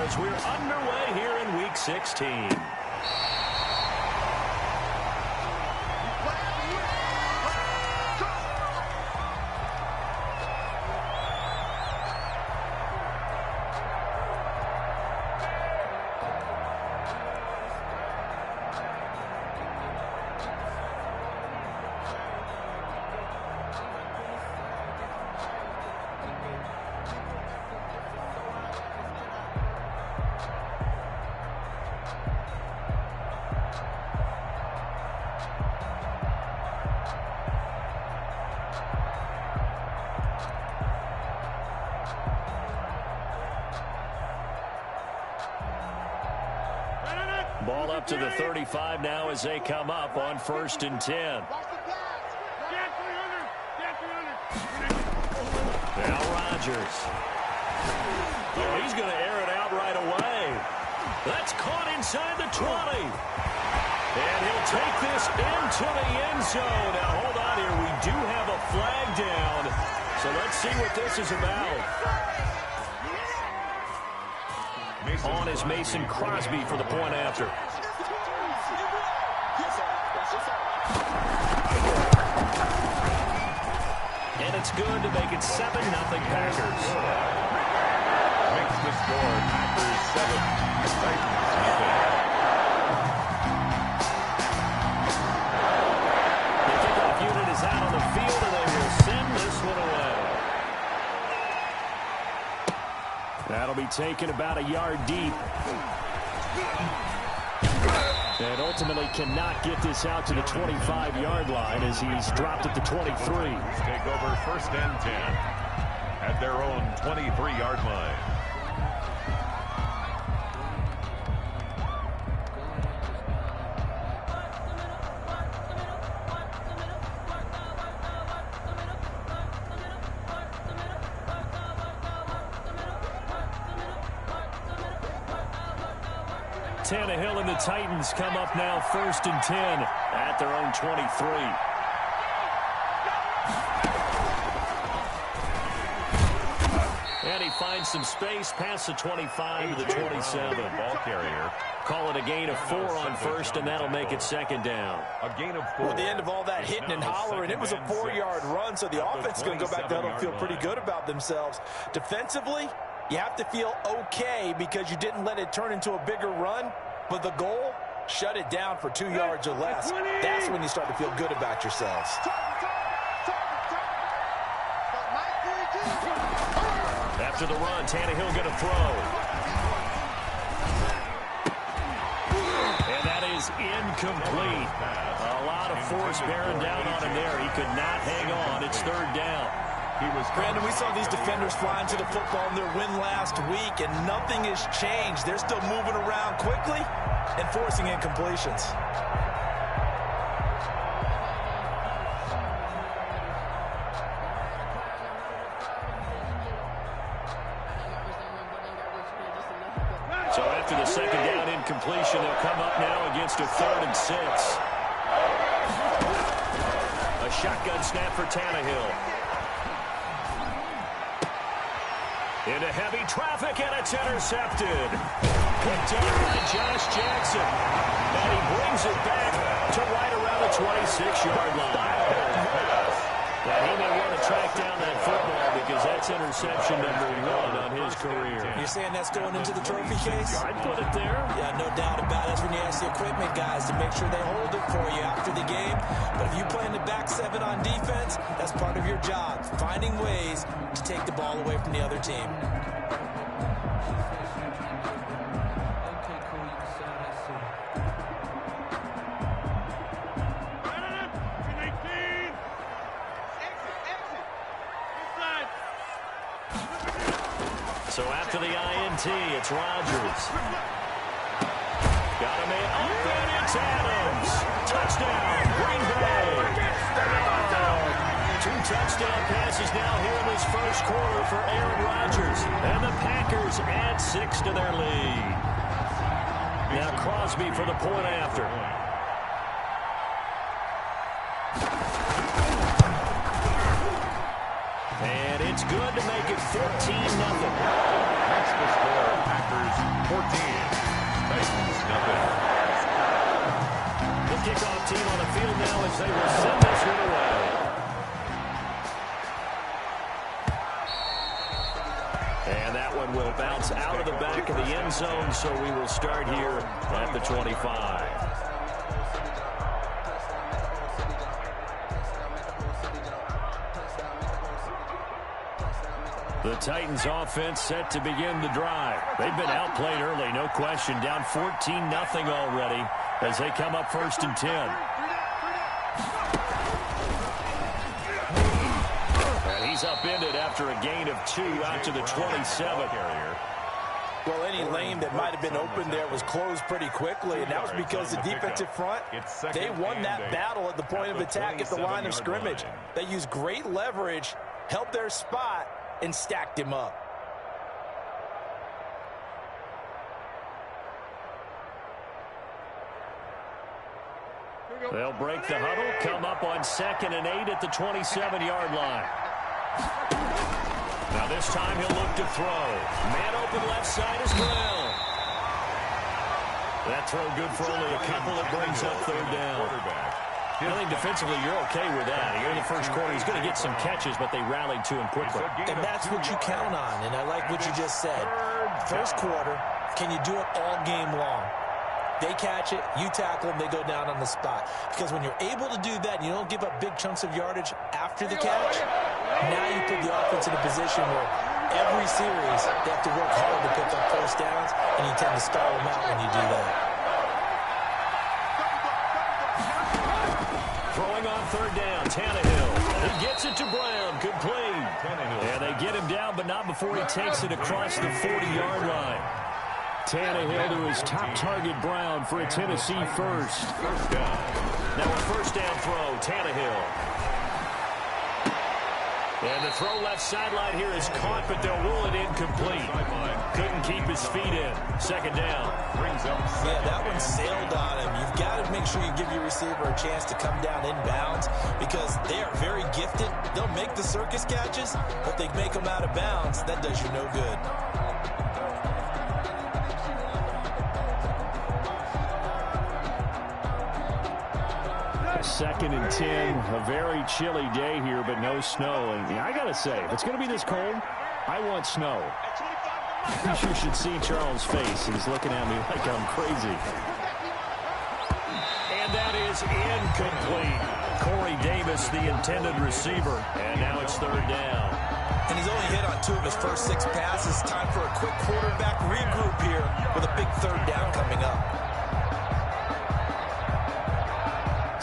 as we're underway here in Week 16. Ball up to the 35 now as they come up on 1st and 10. Now Rodgers. Oh, he's going to air it out right away. That's caught inside the 20. And he'll take this into the end zone. Now, hold on here. We do have a flag down. So let's see what this is about. On is Mason Crosby for the point after. And it's good to make it 7-0 Packers. Makes the score Packers 7. Titans nothing. The kickoff unit is out on the field, and they will send this one away. That'll be taken about a yard deep. And ultimately cannot get this out to the 25-yard line as he's dropped at the 23. Take over 1st and 10 at their own 23-yard line. Tannehill and the Titans come up now 1st and 10 at their own 23. And he finds some space past the 25 to the 27. Ball carrier. Call it a gain of 4 on 1st, and that'll make it 2nd down. A gain of 4. Well, at the end of all that hitting and hollering, it was a 4-yard run, so the offense is going to go back there and feel pretty good about themselves. Defensively, you have to feel okay because you didn't let it turn into a bigger run, but the goal, shut it down for 2 yards or less. That's when you start to feel good about yourselves. After the run, Tannehill going to throw. And that is incomplete. A lot of force bearing down on him there. He could not hang on. It's 3rd down. Brandon, we saw these defenders flying to the football in their win last week, and nothing has changed. They're still moving around quickly and forcing incompletions. So after the 2nd down incompletion, they'll come up now against a 3rd and 6. A shotgun snap for Tannehill. Into heavy traffic, and it's intercepted. Picked up by Josh Jackson. And he brings it back to right around the 26-yard line. And he may want to track down that football because that's interception number 1 on his career. You're saying that's going into the trophy case? I'd put it there. Yeah, no doubt about it. That's when you ask the equipment guys to make sure they hold it for you after the game. But if you play in the back 7 on defense, that's part of your job, finding ways to take the ball away from the other team. So after the INT, it's Rodgers. Got him in. Oh, and it's Adams. Touchdown, Green Bay. 2 touchdown passes now here in this 1st quarter for Aaron Rodgers. And the Packers add 6 to their lead. Now Crosby for the point after. And it's good to make it 14-0. That's the score. Packers will bounce out of the back of the end zone, so we will start here at the 25. The Titans offense set to begin the drive. They've been outplayed early, no question. Down 14-0 already as they come up 1st and 10. And he's upended after a gain of 2 out to the 27. Well, any lane that might have been open there was closed pretty quickly, and that was because the defensive front, they won that battle at the point of attack at the line of scrimmage. They used great leverage, held their spot, and stacked him up. They'll break the huddle, come up on 2nd and 8 at the 27-yard line. Now this time he'll look to throw. Man open left side is Brown. That throw good for only a couple. It brings up 3rd down. I think defensively you're okay with that. Here in the first quarter, he's going to get some catches, but they rallied to him quickly. And that's what you count on, and I like what you just said. First quarter, can you do it all game long? They catch it, you tackle them, they go down on the spot. Because when you're able to do that, and you don't give up big chunks of yardage after the catch, now you put the offense in a position where every series they have to work hard to pick up first downs, and you tend to stall them out when you do that. Throwing on 3rd down, Tannehill. He gets it to Brown, complete. And they get him down, but not before he takes it across the 40-yard line. Tannehill to his top target, Brown, for a Tennessee first. Now a 1st down throw, Tannehill. And the throw left sideline here is caught, but they'll rule it incomplete. Couldn't keep his feet in. 2nd down. Yeah, that one sailed on him. You've got to make sure you give your receiver a chance to come down inbounds because they are very gifted. They'll make the circus catches, but they make them out of bounds. That does you no good. 2nd and 10, a very chilly day here, but no snow. And I got to say, if it's going to be this cold, I want snow. You should see Charles' face. He's looking at me like I'm crazy. And that is incomplete. Corey Davis, the intended receiver. And now it's 3rd down. And he's only hit on 2 of his first 6 passes. Time for a quick quarterback regroup here with a big 3rd down coming up.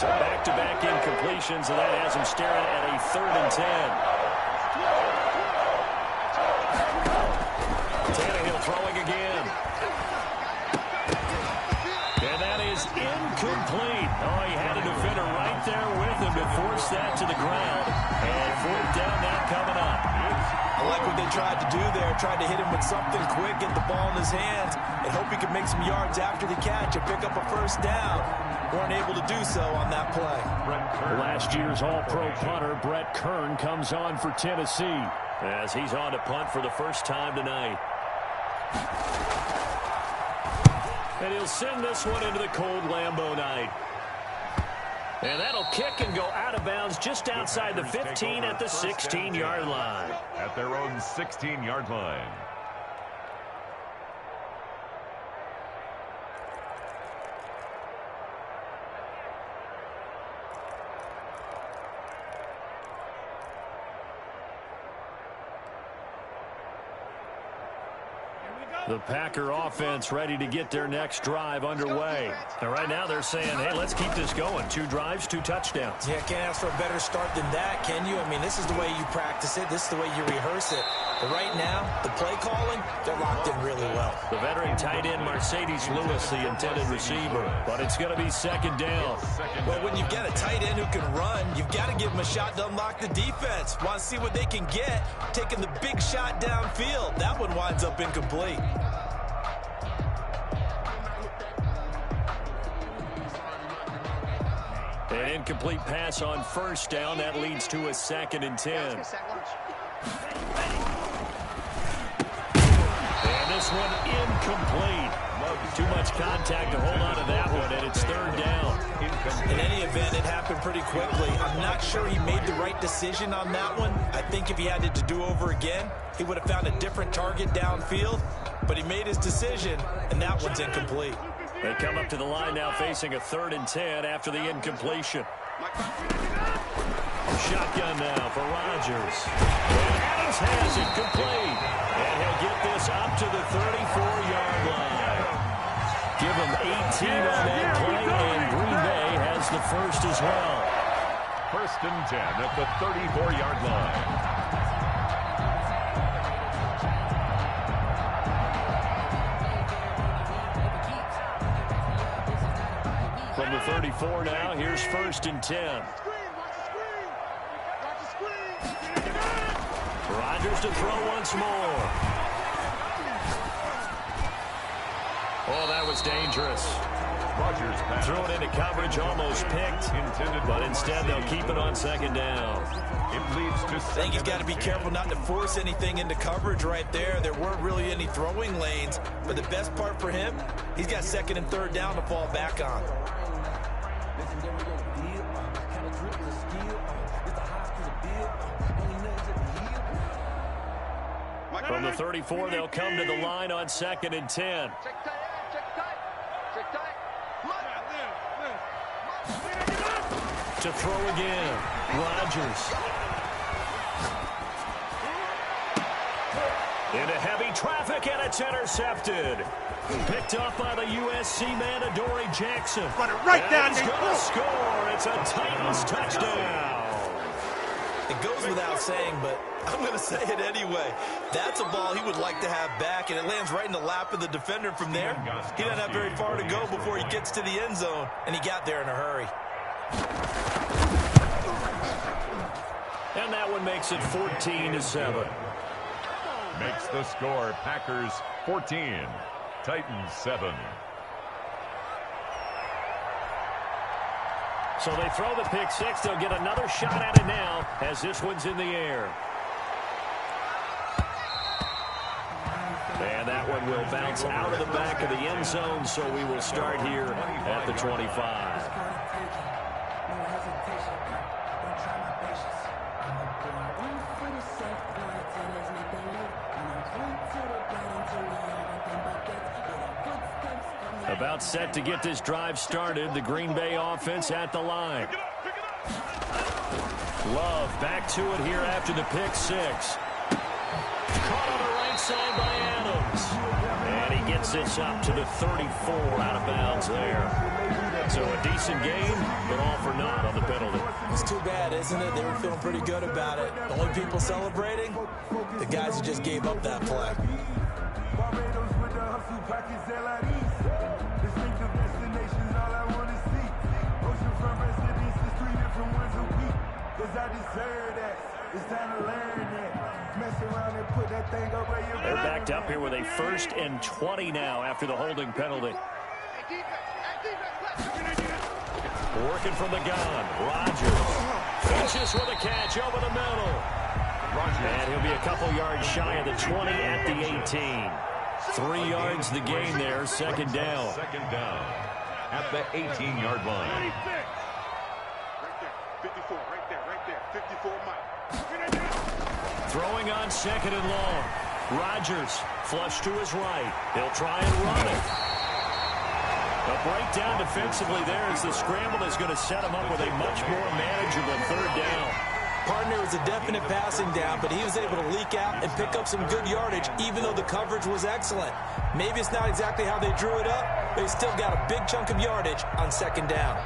So back-to-back incompletions, and that has him staring at a 3rd and 10. Tannehill throwing again. And that is incomplete. Oh, he had a defender right there with him to force that to the ground. And 4th down now coming up. I like what they tried to do there. Tried to hit him with something quick, get the ball in his hands, and hope he could make some yards after the catch and pick up a 1st down. Weren't able to do so on that play. Last year's All-Pro punter, Brett Kern, comes on for Tennessee as he's on to punt for the first time tonight. And he'll send this one into the cold Lambeau night. And that'll kick and go out of bounds just outside the 15 at the 16-yard line. At their own 16-yard line. The Packer offense ready to get their next drive underway. And right now they're saying, hey, let's keep this going. 2 drives, 2 touchdowns. Yeah, can't ask for a better start than that, can you? I mean, this is the way you practice it. This is the way you rehearse it. But right now, the play calling, they're locked in really well. The veteran tight end, Mercedes Lewis, the intended receiver. But it's going to be 2nd down. Well, when you've got a tight end who can run, you've got to give him a shot to unlock the defense. Want to see what they can get, taking the big shot downfield. That one winds up incomplete. An incomplete pass on 1st down. That leads to a 2nd and 10. And this one incomplete. Too much contact to hold on to that one, and it's third down. In any event, it happened pretty quickly. I'm not sure he made the right decision on that one. I think if he had it to do over again, he would have found a different target downfield. But he made his decision, and that one's incomplete. They come up to the line now facing a 3rd and 10 after the incompletion. Shotgun now for Rodgers. And Adams has it complete. And he'll get this up to the 34-yard line. Give him 18 on that play, and Green Bay has the first as well. 1st and 10 at the 34-yard line. From the 34 now, here's 1st and 10. Rodgers to throw once more. Oh, that was dangerous. Rodgers threw it into coverage, almost picked, but instead they'll keep it on 2nd down. It leads to I think he's got to be careful not to force anything into coverage right there. There weren't really any throwing lanes, but the best part for him, he's got 2nd and 3rd down to fall back on. From the 34, they'll come to the line on 2nd and 10. To throw again, Rodgers. Into heavy traffic, and it's intercepted. Picked up by the USC man, Adoree Jackson. Run it right down. He's going to score. It's a Titans touchdown. It goes without saying, but I'm going to say it anyway. That's a ball he would like to have back, and it lands right in the lap of the defender from there. He doesn't have very far to go before he gets to the end zone, and he got there in a hurry. And that one makes it 14-7. Makes the score Packers 14, Titans 7. So they throw the pick six. They'll get another shot at it now as this one's in the air. And that one will bounce out of the back of the end zone, so we will start here at the 25. About set to get this drive started. The Green Bay offense at the line. Love back to it here after the pick six. Caught on the right side by Adams. And he gets this up to the 34 out of bounds there. So a decent game, but all for naught on the penalty. It's too bad, isn't it? They were feeling pretty good about it. The only people celebrating, the guys who just gave up that play. They're backed up here with a 1st and 20 now after the holding penalty. Working from the gun. Rodgers finishes with a catch over the middle. And he'll be a couple yards shy of the 20 at the 18. 3 yards the gain there, 2nd down. 2nd down at the 18-yard line. 54, right there, 54 miles. Throwing on 2nd and long. Rodgers flush to his right. He'll try and run it. A breakdown defensively there as the scramble is going to set him up with a much more manageable 3rd down. Partner was a definite passing down, but he was able to leak out and pick up some good yardage, even though the coverage was excellent. Maybe it's not exactly how they drew it up, but he still got a big chunk of yardage on 2nd down.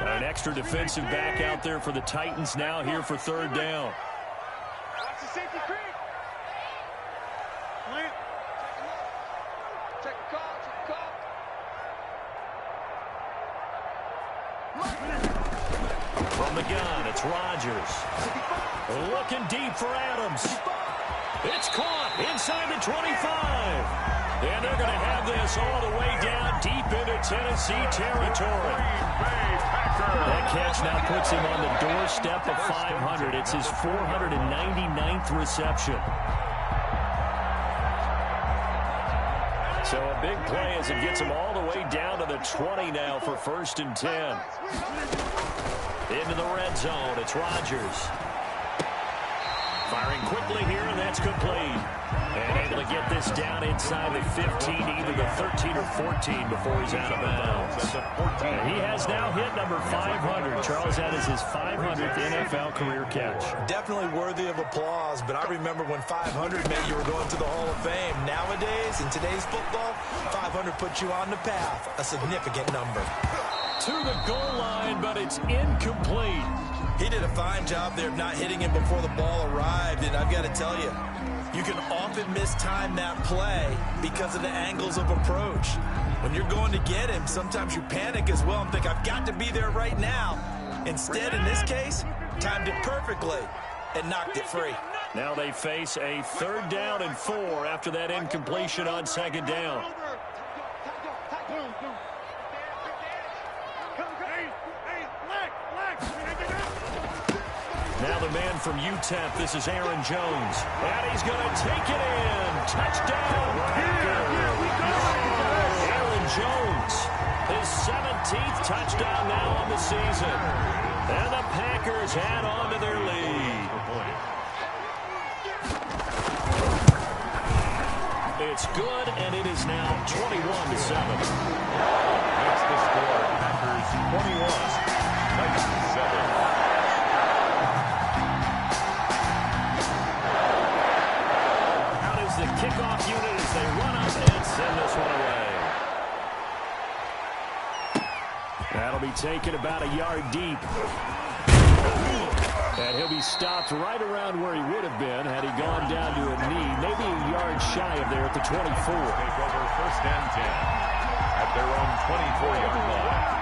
An extra defensive back out there for the Titans now here for 3rd down. From the gun, it's Rodgers. Looking deep for Adams. It's caught inside the 25. And they're going to have this all the way down deep into Tennessee territory. Green Bay Packers. That catch now puts him on the doorstep of 500. It's his 499th reception. So a big play as it gets him all the way down to the 20 now for 1st and 10. Into the red zone, it's Rodgers. Firing quickly here, and that's complete. And able to get this down inside the 15, either the 13 or 14 before he's out of bounds. And he has now hit number 500. Charles, that is his 500th NFL career catch. Definitely worthy of applause, but I remember when 500 meant you were going to the Hall of Fame. Nowadays, in today's football, 500 puts you on the path, a significant number. To the goal line, but it's incomplete. He did a fine job there of not hitting him before the ball arrived, and I've got to tell you, you can often mistime that play because of the angles of approach. When you're going to get him, sometimes you panic as well and think, I've got to be there right now. Instead, in this case, timed it perfectly and knocked it free. Now they face a 3rd down and 4 after that incompletion on 2nd down. Now the man from UTEP, this is Aaron Jones. And he's going to take it in. Touchdown, Aaron Jones, his 17th touchdown now on the season. And the Packers add on to their lead. It's good, and it is now 21-7. That's the score. Packers 21, Titans 7. The kickoff unit as they run up and send this one away. That'll be taken about a yard deep. And he'll be stopped right around where he would have been had he gone down to a knee, maybe a yard shy of there at the 24. Take over 1st and 10 at their own 24-yard line.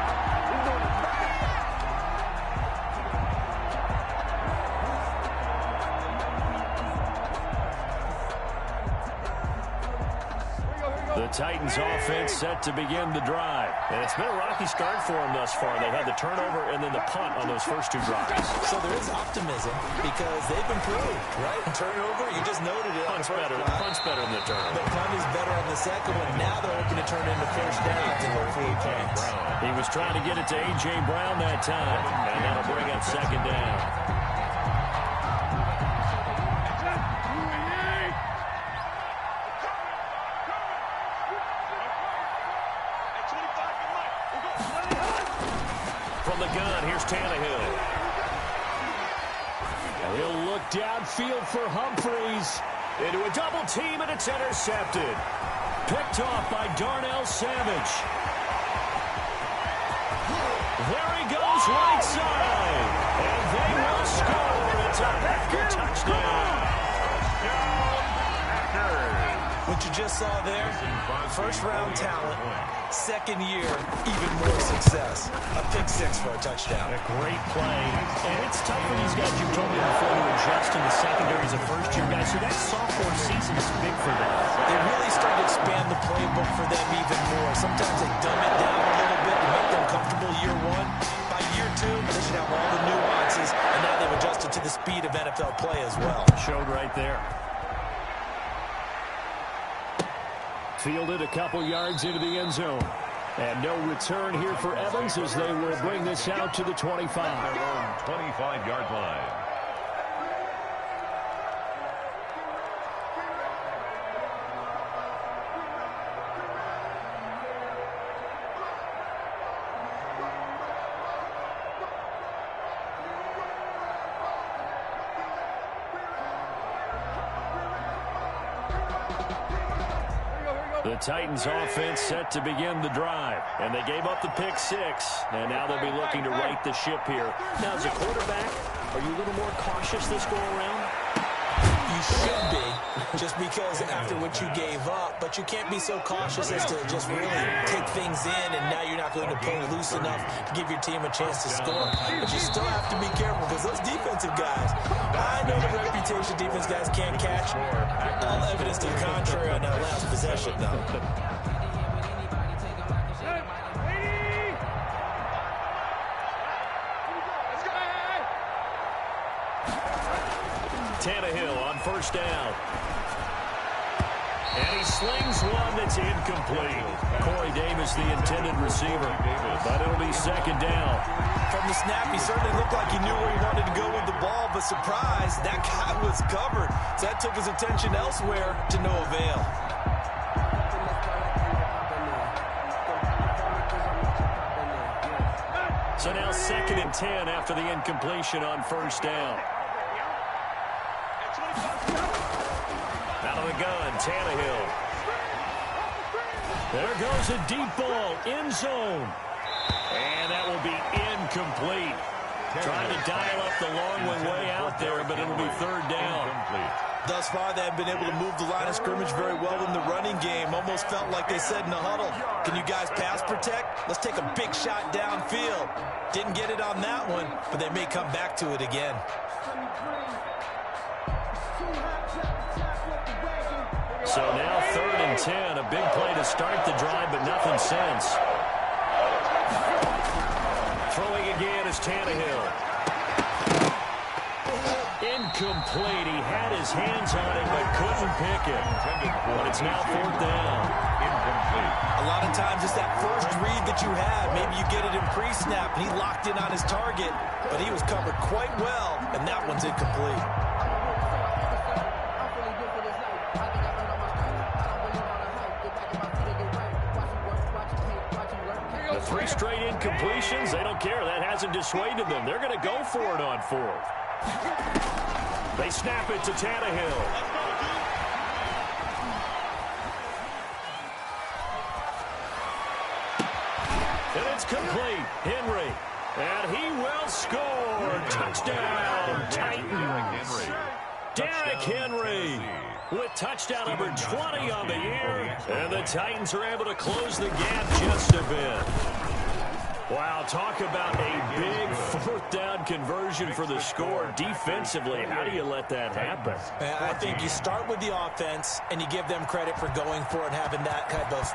The Titans offense set to begin the drive. And it's been a rocky start for them thus far. They had the turnover and then the punt on those first 2 drives. So there is optimism because they've improved, right? Turnover, you just noted it. Punt's better than the turnover. The punt is better on the second one. Now they're looking to turn into 1st downs and hopefully points. He was trying to get it to A.J. Brown that time. And that'll bring up 2nd down. Tannehill. And he'll look downfield for Humphreys. Into a double team, and it's intercepted. Picked off by Darnell Savage. There he goes, right side. And they will score. It's a Packer touchdown. What you just saw there, 1st-round talent, 2nd year, even more success. A pick 6 for a touchdown. A great play. And it's tough for these guys, you've told me before, to adjust in the secondary as a first-year guy. So that sophomore season is big for them. They really start to expand the playbook for them even more. Sometimes they dumb it down a little bit to make them comfortable year 1. By year 2, they should have all the nuances, and now they've adjusted to the speed of NFL play as well. Showed right there. Fielded a couple yards into the end zone. And no return here for Evans as they will bring this out to the 25. Their own 25-yard line. The Titans offense set to begin the drive. And they gave up the pick 6. And now they'll be looking to right the ship here. Now, as a quarterback, are you a little more cautious this go-around? You should be, just because after what you gave up. But you can't be so cautious as to just really take things in, and now you're not going to play loose enough to give your team a chance to score. But you still have to be careful because those defensive guys, I know the reputation defense guys can't catch. All evidence to the contrary on that last possession, though. Tannehill on first down. And he slings one that's incomplete. Corey Davis, the intended receiver, but it'll be second down. From the snap, he certainly looked like he knew where he wanted to go with the ball, but surprise, that guy was covered. So that took his attention elsewhere to no avail. So now 2nd and 10 after the incompletion on first down. Out of the gun, Tannehill. There goes a deep ball, end zone. And that will be incomplete. Trying to dial up the long one way out there, but it'll be third down. Thus far, they have been able to move the line of scrimmage very well in the running game. Almost felt like they said in the huddle, can you guys pass protect? Let's take a big shot downfield. Didn't get it on that one, but they may come back to it again. So now 3rd and 10, a big play to start the drive, but nothing since. Throwing again is Tannehill. Incomplete. He had his hands on it, but couldn't pick it. But it's now 4th down. Incomplete. A lot of times it's that first read that you have. Maybe you get it in pre-snap, and he locked in on his target, but he was covered quite well, and that one's incomplete. The 3 straight incompletions, they don't care. That hasn't dissuaded them. They're going to go for it on 4th. They snap it to Tannehill. And it's complete. Henry. And he will score. Touchdown, Titans. Derrick Henry with touchdown number 20 on the year. And the Titans are able to close the gap just a bit. Wow, talk about a big 4th down conversion for the score. Defensively, how do you let that happen? I think you start with the offense, and you give them credit for going for it, having that kind of,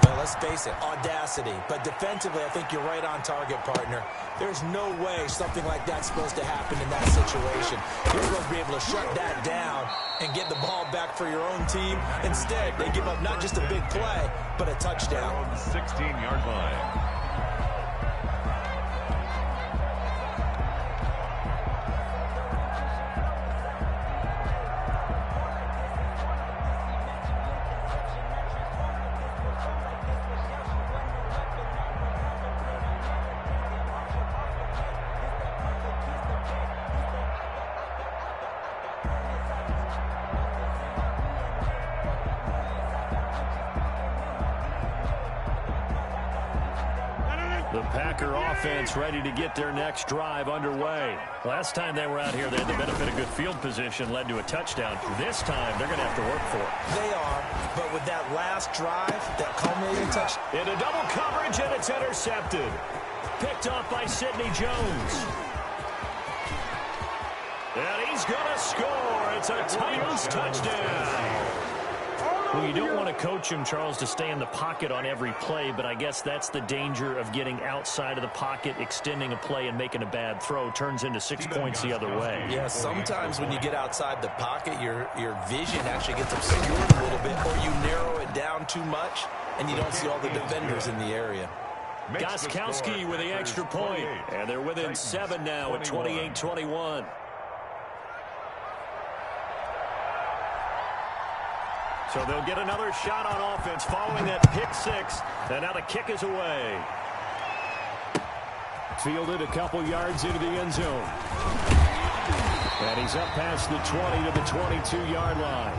well, let's face it, audacity. But defensively, I think you're right on target, partner. There's no way something like that's supposed to happen in that situation. You're supposed to be able to shut that down and get the ball back for your own team. Instead, they give up not just a big play, but a touchdown. 16-yard line. The Packer offense ready to get their next drive underway. Last time they were out here, they had the benefit of good field position, led to a touchdown. This time, they're going to have to work for it. They are, but with that last drive, that culminating touch. Into double coverage, and it's intercepted. Picked off by Sidney Jones. And he's going to score. It's a Titans touchdown. Well, you don't want to coach him, Charles, to stay in the pocket on every play, but I guess that's the danger of getting outside of the pocket, extending a play, and making a bad throw. Turns into 6 points the other way. Yeah, sometimes when you get outside the pocket, your vision actually gets obscured a little bit, or you narrow it down too much, and you don't see all the defenders in the area. Gostkowski with the extra point, and they're within 7 now at 28-21. So they'll get another shot on offense following that pick 6. And now the kick is away. Fielded a couple yards into the end zone. And he's up past the 20 to the 22-yard line.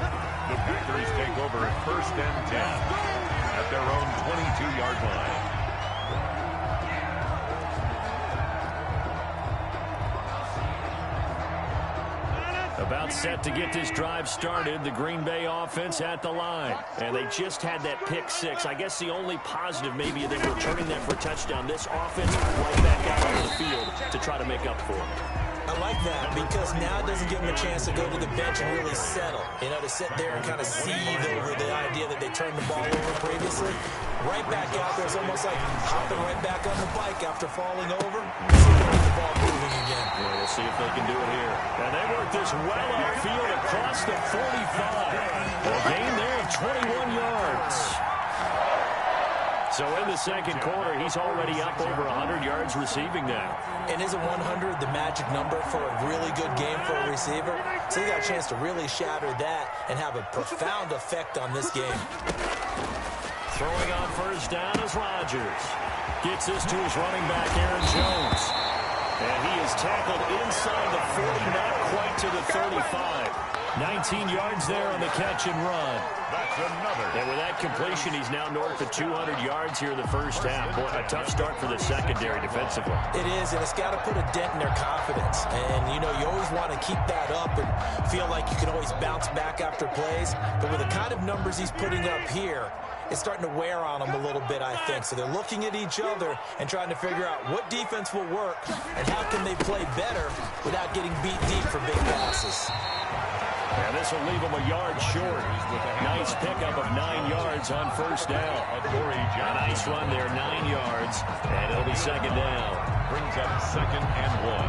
The Packers take over at 1st and 10 at their own 22-yard line. About set to get this drive started, the Green Bay offense at the line. And they just had that pick 6. I guess the only positive maybe they were returning that for a touchdown. This offense right back out on the field to try to make up for it. I like that because now it doesn't give them a chance to go to the bench and really settle. You know, to sit there and kind of seethe over the idea that they turned the ball over previously. Right back out there is almost like hopping right back on the bike after falling over. See if they get the ball moving again. Yeah, we'll see see if they can do it here. And they work this well upfield across the 45. A gain there of 21 yards. So in the second quarter, he's already up over 100 yards receiving now. And isn't 100 the magic number for a really good game for a receiver? So he got a chance to really shatter that and have a profound effect on this game. Throwing on first down is Rodgers. Gets this to his running back, Aaron Jones. And he is tackled inside the 40, not quite to the 35. 19 yards there on the catch and run. That's another. And with that completion, he's now north of 200 yards here in the first half. Boy, a tough start for the secondary defensively. It is, and it's got to put a dent in their confidence. And, you know, you always want to keep that up and feel like you can always bounce back after plays. But with the kind of numbers he's putting up here, it's starting to wear on them a little bit, I think. So they're looking at each other and trying to figure out what defense will work and how can they play better without getting beat deep for big passes. And this will leave him a yard short. Nice pickup of 9 yards on first down. A nice run there, 9 yards, and it'll be second down. Brings up 2nd and 1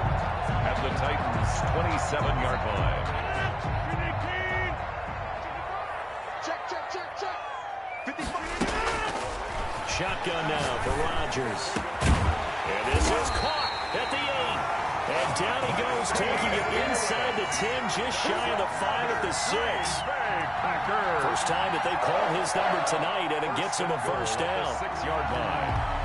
at the Titans' 27-yard line. Check. 55. Shotgun now for Rodgers. And this is caught at the 8. And down he goes, taking it inside the 10, just shy of the 5 at the 6. First time that they called his number tonight, and it gets him a first down. 6-yard line.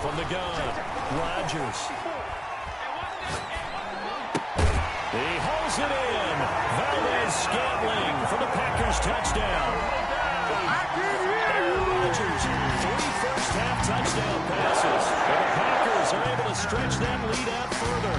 From the gun, Rodgers. He holds it in. Valdez-Scantling for the Packers touchdown. Aaron Rodgers, 3 first-half touchdown passes. And the Packers are able to stretch that lead out further.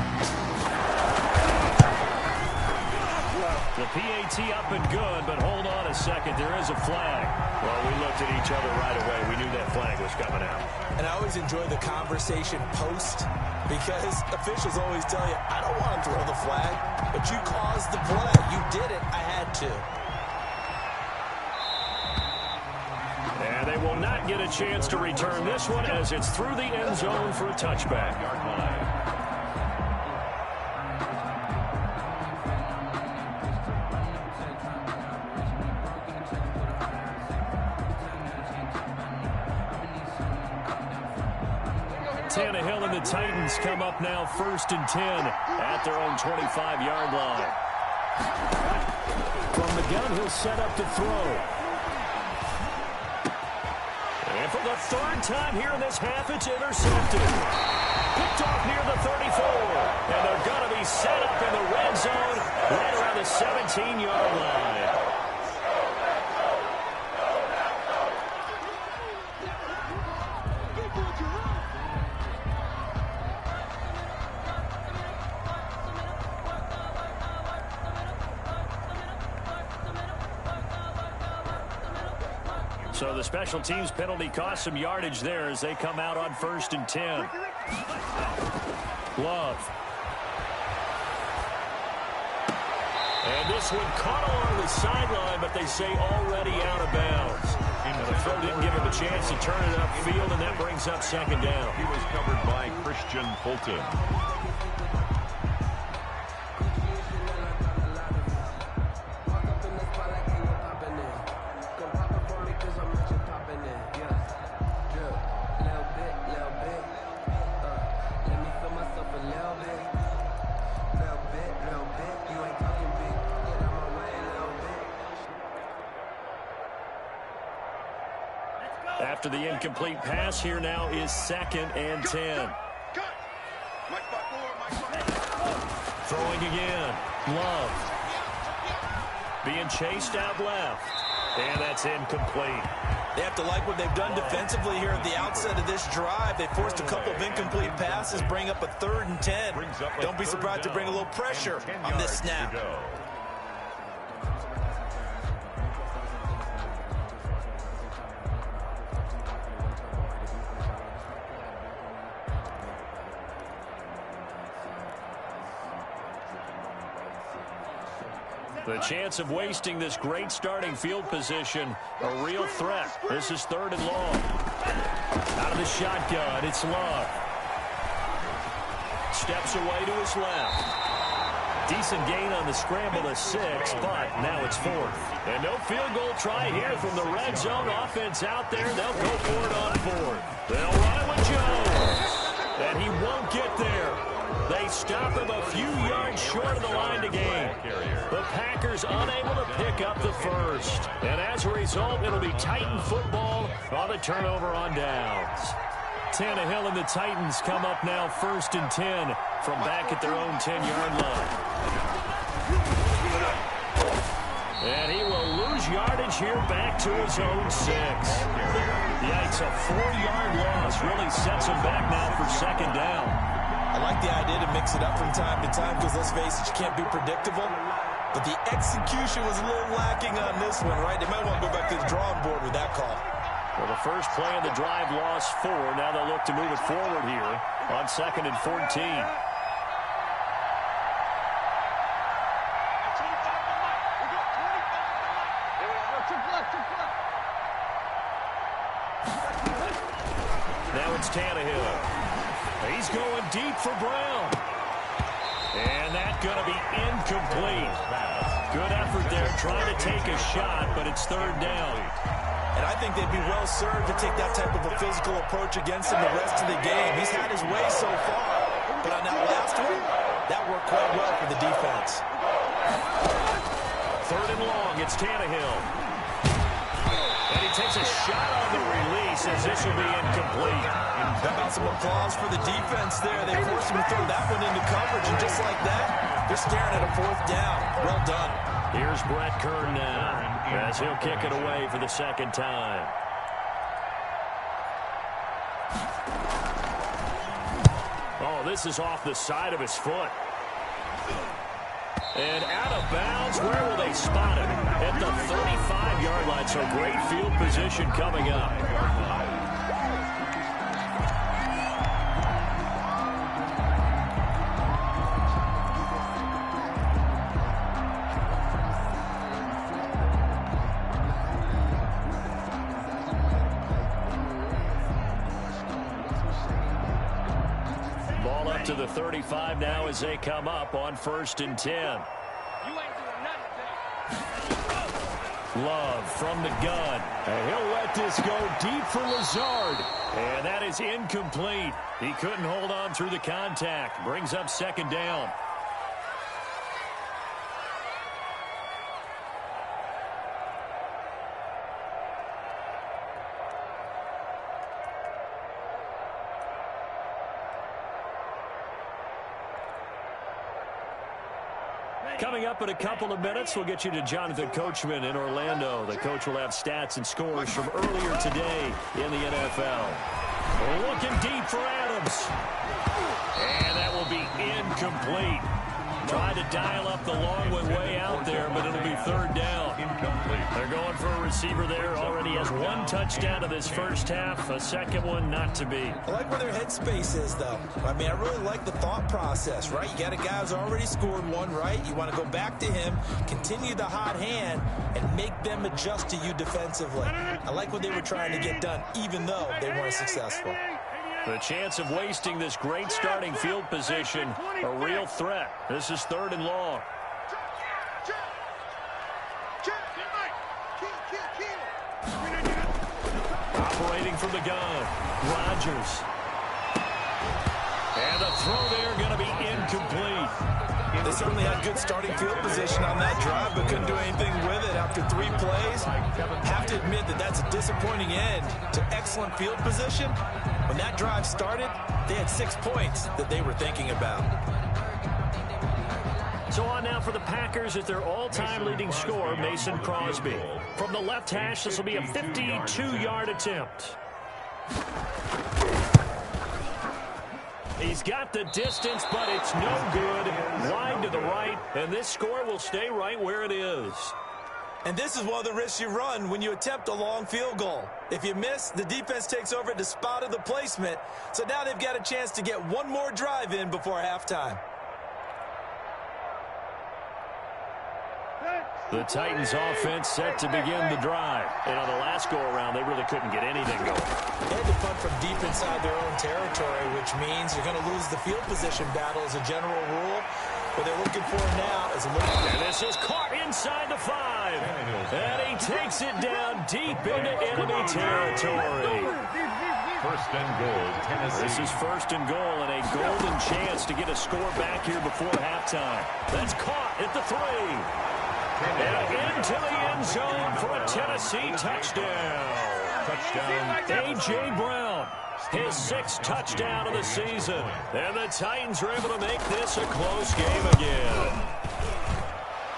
The PAT up and good, but hold on a second. There is a flag. Well, we looked at each other right away. We knew that flag was coming out. And I always enjoy the conversation post because officials always tell you, I don't want to throw the flag, but you caused the play. You did it. I had to. And they will not get a chance to return this one as it's through the end zone for a touchback. Yard line. Tannehill and the Titans come up now 1st and 10 at their own 25-yard line. From the gun, he'll set up to throw. And for the 3rd time here in this half, it's intercepted. Picked off near the 34. And they're going to be set up in the red zone right around the 17-yard line. So the special teams penalty cost some yardage there as they come out on 1st and 10. Love. And this one caught along the sideline, but they say already out of bounds. And the throw didn't give him a chance to turn it upfield, and that brings up 2nd down. He was covered by Christian Fulton. After the incomplete pass, here now is 2nd and 10. Throwing again. Love. Being chased out left. And that's incomplete. They have to like what they've done defensively here at the outset of this drive. They forced a couple of incomplete passes, bring up a 3rd and 10. Don't be surprised to bring a little pressure on this snap. The chance of wasting this great starting field position, a real threat. This is 3rd and long. Out of the shotgun, it's Love. Steps away to his left. Decent gain on the scramble to 6, but now it's 4th. And no field goal try here from the red zone. Offense out there. They'll go for it on 4th. They'll run it with Jones. And he won't get there. They stop him a few yards short of the line to gain. The Packers unable to pick up the first. And as a result, it'll be Titan football on the turnover on downs. Tannehill and the Titans come up now 1st and 10 from back at their own 10-yard line. And he will lose yardage here back to his own 6. Yikes, a 4-yard loss really sets him back now for 2nd down. I like the idea to mix it up from time to time because, let's face it, you can't be predictable. But the execution was a little lacking on this one, right? They might want to go back to the drawing board with that call. Well, the first play of the drive lost 4. Now they'll look to move it forward here on 2nd and 14. Now it's Tannehill. He's going deep for Brown. And that's going to be incomplete. Good effort there trying to take a shot, but it's 3rd down. And I think they'd be well served to take that type of a physical approach against him the rest of the game. He's had his way so far. But on that last one, that worked quite well for the defense. 3rd and long, it's Tannehill. And he takes a shot on the release as this will be incomplete. How about some applause for the defense there? They forced him to throw that one into coverage, and just like that, they're staring at a 4th down. Well done. Here's Brett Kern now as he'll kick it away for the 2nd time. Oh, this is off the side of his foot. And out of bounds. Where will they spot him? At the 35-yard line, so great field position coming up. Ball up to the 35 now as they come up on 1st and 10. Love from the gun. And he'll let this go deep for Lazard. And that is incomplete. He couldn't hold on through the contact. Brings up 2nd down. Coming up in a couple of minutes, we'll get you to Jonathan Coachman in Orlando. The coach will have stats and scores from earlier today in the NFL. Looking deep for Adams. And that will be incomplete. Tried to dial up the long one way out there, but it'll be 3rd down. Incomplete. They're going for a receiver there. Already has 1 touchdown in this first half. A 2nd one not to be. I like where their headspace is, though. I mean, I really like the thought process, right? You got a guy who's already scored 1, right? You want to go back to him, continue the hot hand, and make them adjust to you defensively. I like what they were trying to get done, even though they weren't successful. The chance of wasting this great starting field position, a real threat. This is 3rd and long. Operating from the gun, Rodgers. And the throw there going to be incomplete. They certainly had good starting field position on that drive, but couldn't do anything with it after 3 plays. Have to admit that that's a disappointing end to excellent field position. When that drive started, they had 6 points that they were thinking about. So on now for the Packers at their all-time leading scorer, Mason Crosby. From the left hash, this will be a 52-yard attempt. He's got the distance, but it's no good. Wide to the right, and this score will stay right where it is. And this is one of the risks you run when you attempt a long field goal. If you miss, the defense takes over at the spot of the placement. So now they've got a chance to get one more drive in before halftime. The Titans offense set to begin the drive. And on the last go-around, they really couldn't get anything going. They had to punt from deep inside their own territory, which means you're going to lose the field position battle as a general rule. What they're looking for now is a little... And this is caught inside the 5. And he takes it down deep into enemy territory. First and goal, Tennessee. This is first and goal and a golden chance to get a score back here before halftime. That's caught at the 3. And into the end zone for a Tennessee touchdown. A.J. Brown, his 6th touchdown of the season. And the Titans are able to make this a close game again.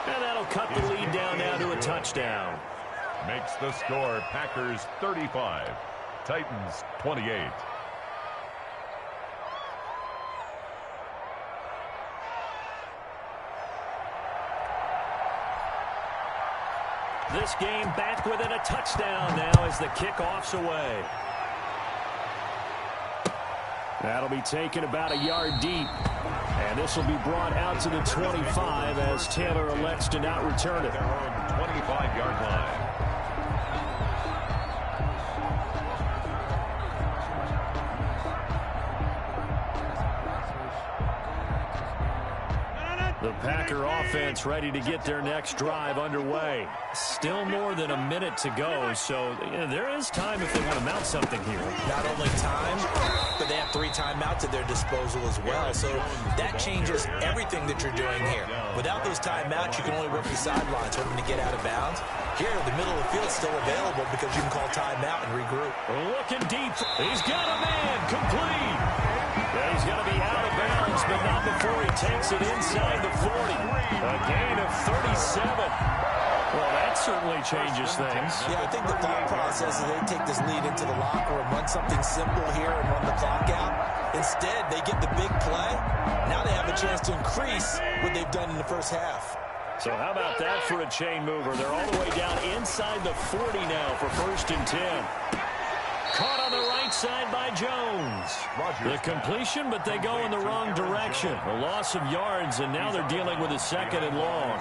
And that'll cut the lead down now to a touchdown. Makes the score Packers 35, Titans 28. This game back within a touchdown now as the kickoff's away. That'll be taken about a yard deep. And this will be brought out to the 25 as Taylor elects to not return it. Their own 25-yard line. The Packer offense ready to get their next drive underway. Still more than a minute to go, so there is time if they want to mount something here. Not only time, but they have 3 timeouts at their disposal as well. So that changes everything that you're doing here. Without those timeouts, you can only work the sidelines, hoping to get out of bounds. Here, the middle of the field is still available because you can call timeout and regroup. Looking deep. He's got a man. Complete. Yeah, he's going to be out of bounds, but not before he takes it inside the 40. A gain of 37. Well, that certainly changes things. Yeah, I think the thought process is they take this lead into the locker room, run something simple here and run the clock out. Instead, they get the big play. Now they have a chance to increase what they've done in the first half. So how about that for a chain mover? They're all the way down inside the 40 now for 1st and 10. Caught on the right side by Jones. The completion, but they go in the wrong direction. A loss of yards, and now they're dealing with a 2nd and long.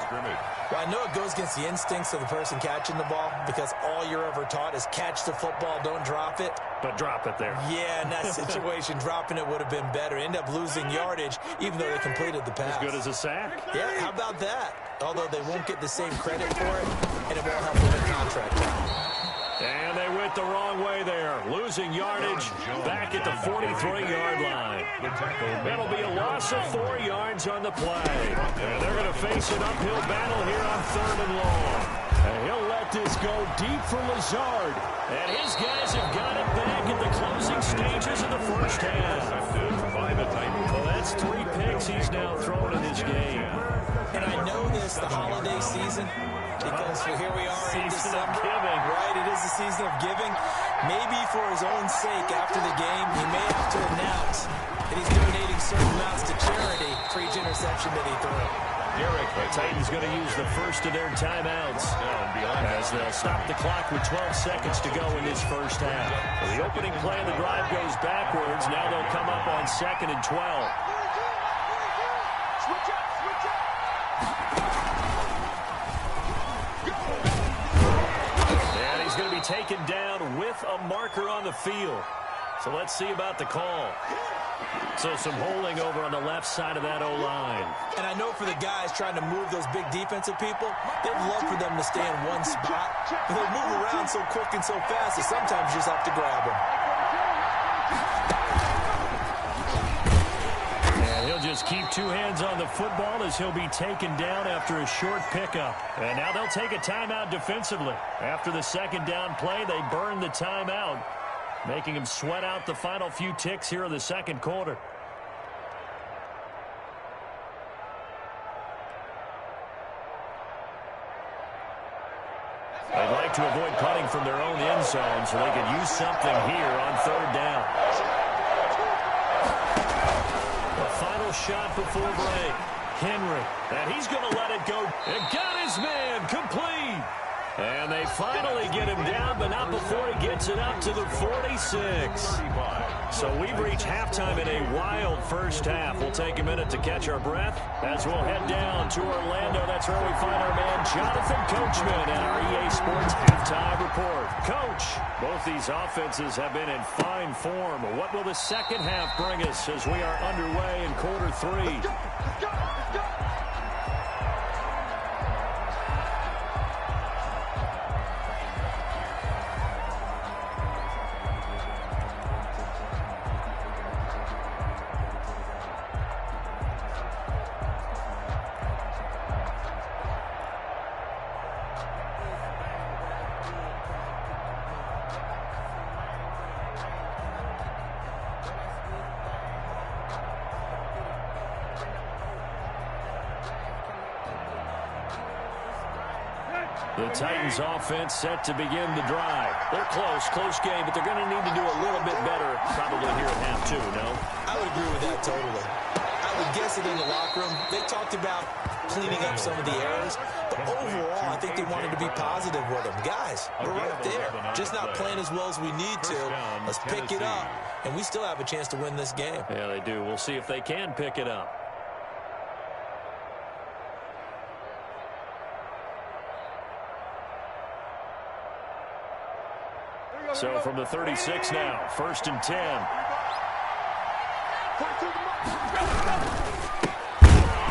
Well, I know it goes against the instincts of the person catching the ball because all you're ever taught is catch the football, don't drop it. But drop it there. Yeah, in that situation, dropping it would have been better. End up losing yardage, even though they completed the pass. As good as a sack. Yeah, how about that? Although they won't get the same credit for it, and it won't help with their contract time. And they went the wrong way there. Losing yardage back at the 43-yard line. That'll be a loss of 4 yards on the play. And they're going to face an uphill battle here on 3rd and long. And he'll let this go deep for Lazard. And his guys have got it back at the closing stages of the first half. Well, that's 3 picks he's now thrown in this game. And I know this, the holiday season, because here we are in December. Right, it is the season of giving. Maybe for his own sake, after the game, he may have to announce that he's donating certain amounts to charity for each interception that he threw. The Titans going to use the first of their timeouts as they'll stop the clock with 12 seconds to go in this first half. The opening play of the drive goes backwards. Now they'll come up on 2nd and 12. And he's going to be taken down with a marker on the field. So let's see about the call. So some holding over on the left side of that O-line. And I know for the guys trying to move those big defensive people, they'd love for them to stay in one spot. But they'll move around so quick and so fast that sometimes you just have to grab them. And he'll just keep 2 hands on the football as he'll be taken down after a short pickup. And now they'll take a timeout defensively. After the 2nd down play, they burn the timeout, making him sweat out the final few ticks here in the 2nd quarter. They'd like to avoid punting from their own end zone so they can use something here on 3rd down. The final shot before break. Henry, and he's going to let it go. It got his man complete. And they finally get him down, but not before he gets it up to the 46. So we've reached halftime in a wild first half. We'll take a minute to catch our breath as we'll head down to Orlando. That's where we find our man Jonathan Coachman and our EA Sports halftime report. Coach, both these offenses have been in fine form. What will the second half bring us as we are underway in quarter 3? The Titans offense set to begin the drive. They're close game, but they're going to need to do a little bit better probably here at half 2, no? I would agree with that totally. I would guess it in the locker room. They talked about cleaning up some of the errors, but overall, I think they wanted to be positive with them. Guys, we're right there. Just not playing as well as we need to. Let's pick it up, and we still have a chance to win this game. Yeah, they do. We'll see if they can pick it up. So from the 36 now, 1st and 10.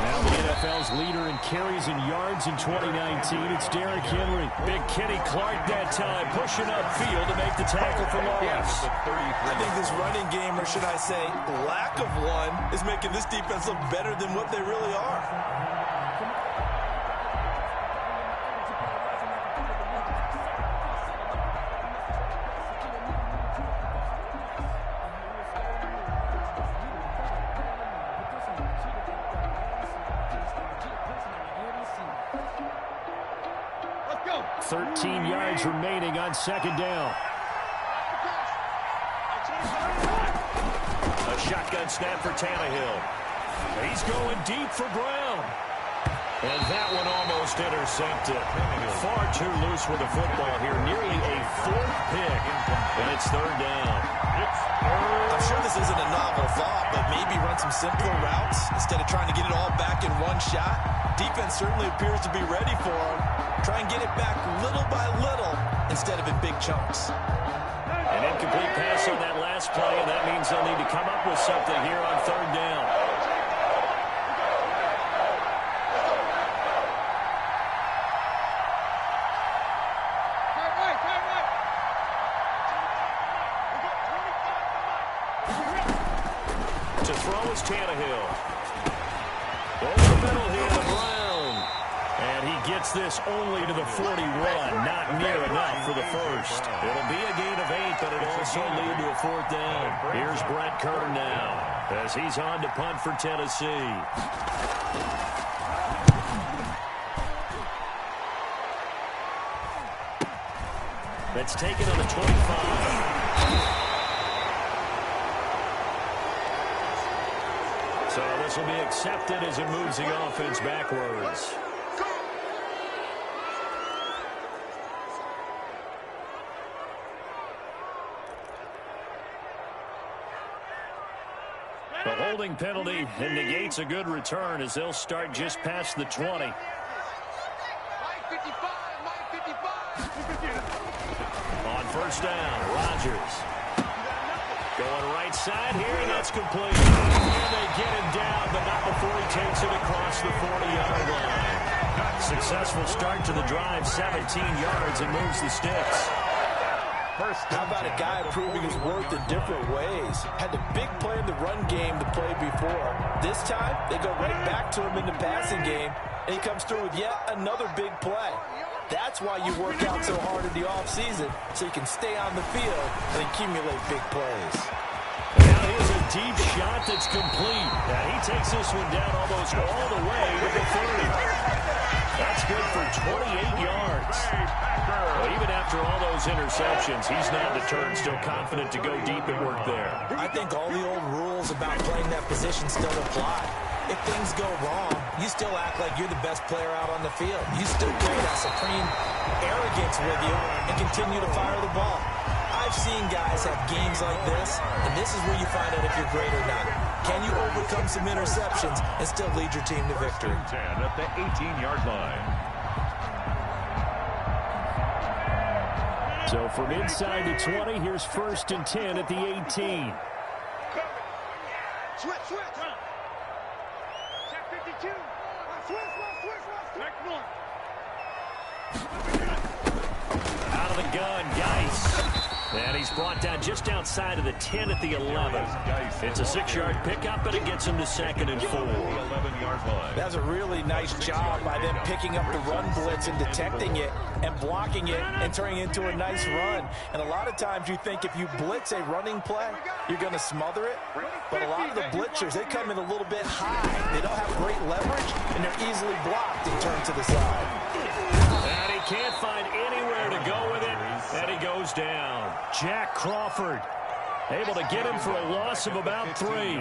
Now the NFL's leader in carries and yards in 2019. It's Derrick Henry. Big Kenny Clark that time, pushing upfield to make the tackle for loss. I think this running game, or should I say lack of one, is making this defense look better than what they really are. 13 yards remaining on 2nd down. A shotgun snap for Tannehill. He's going deep for Brown. And that one almost intercepted. Far too loose with the football here. Nearly a 4th pick. And it's 3rd down. I'm sure this isn't a novel thought, but maybe run some simpler routes instead of trying to get it all back in one shot. Defense certainly appears to be ready for him. Try and get it back little by little instead of in big chunks. An incomplete pass on that last play, and that means they'll need to come up with something here on 3rd down. To throw is Tannehill. Over the middle here to Brown. And he gets this only to the 41. Not near enough for the first. It'll be a gain of 8, but it'll also lead to a 4th down. Here's Brett Kern now as he's on to punt for Tennessee. That's taken on the 25. So this will be accepted as it moves the offense backwards. The holding penalty negates a good return as they'll start just past the 20. On 1st down, Rodgers. Going right side here, and that's complete. And they get him down, but not before he takes it across the 40-yard line. Successful start to the drive, 17 yards, and moves the sticks. How about a guy proving his worth in different ways? Had the big play in the run game to play before. This time, they go right back to him in the passing game, and he comes through with yet another big play. That's why you work out so hard in the offseason, so you can stay on the field and accumulate big plays. Now here's a deep shot that's complete. Now he takes this one down almost all the way to the 30. That's good for 28 yards. Well, even after all those interceptions, he's not deterred, still confident to go deep and work there. I think all the old rules about playing that position still apply. If things go wrong, you still act like you're the best player out on the field. You still carry that supreme arrogance gets with you and continue to fire the ball. I've seen guys have games like this, and this is where you find out if you're great or not. Can you overcome some interceptions and still lead your team to victory? 10 at the 18-yard line. So from inside the 20, here's 1st and 10 at the 18. Switch. Check 52. Switch. Out of the gun, Geis. And he's brought down just outside of the 10 at the 11. It's a 6-yard pickup, but it gets him to 2nd and 4. 11-yard line. That's a really nice job by them picking up the run blitz and detecting it and blocking it and turning it into a nice run. And a lot of times you think if you blitz a running play, you're going to smother it. But a lot of the blitzers, they come in a little bit high. They don't have great leverage, and they're easily blocked and turned to the side. And he can't find anywhere to go with it, and he goes down. Jack Crawford able to get him for a loss of about 3.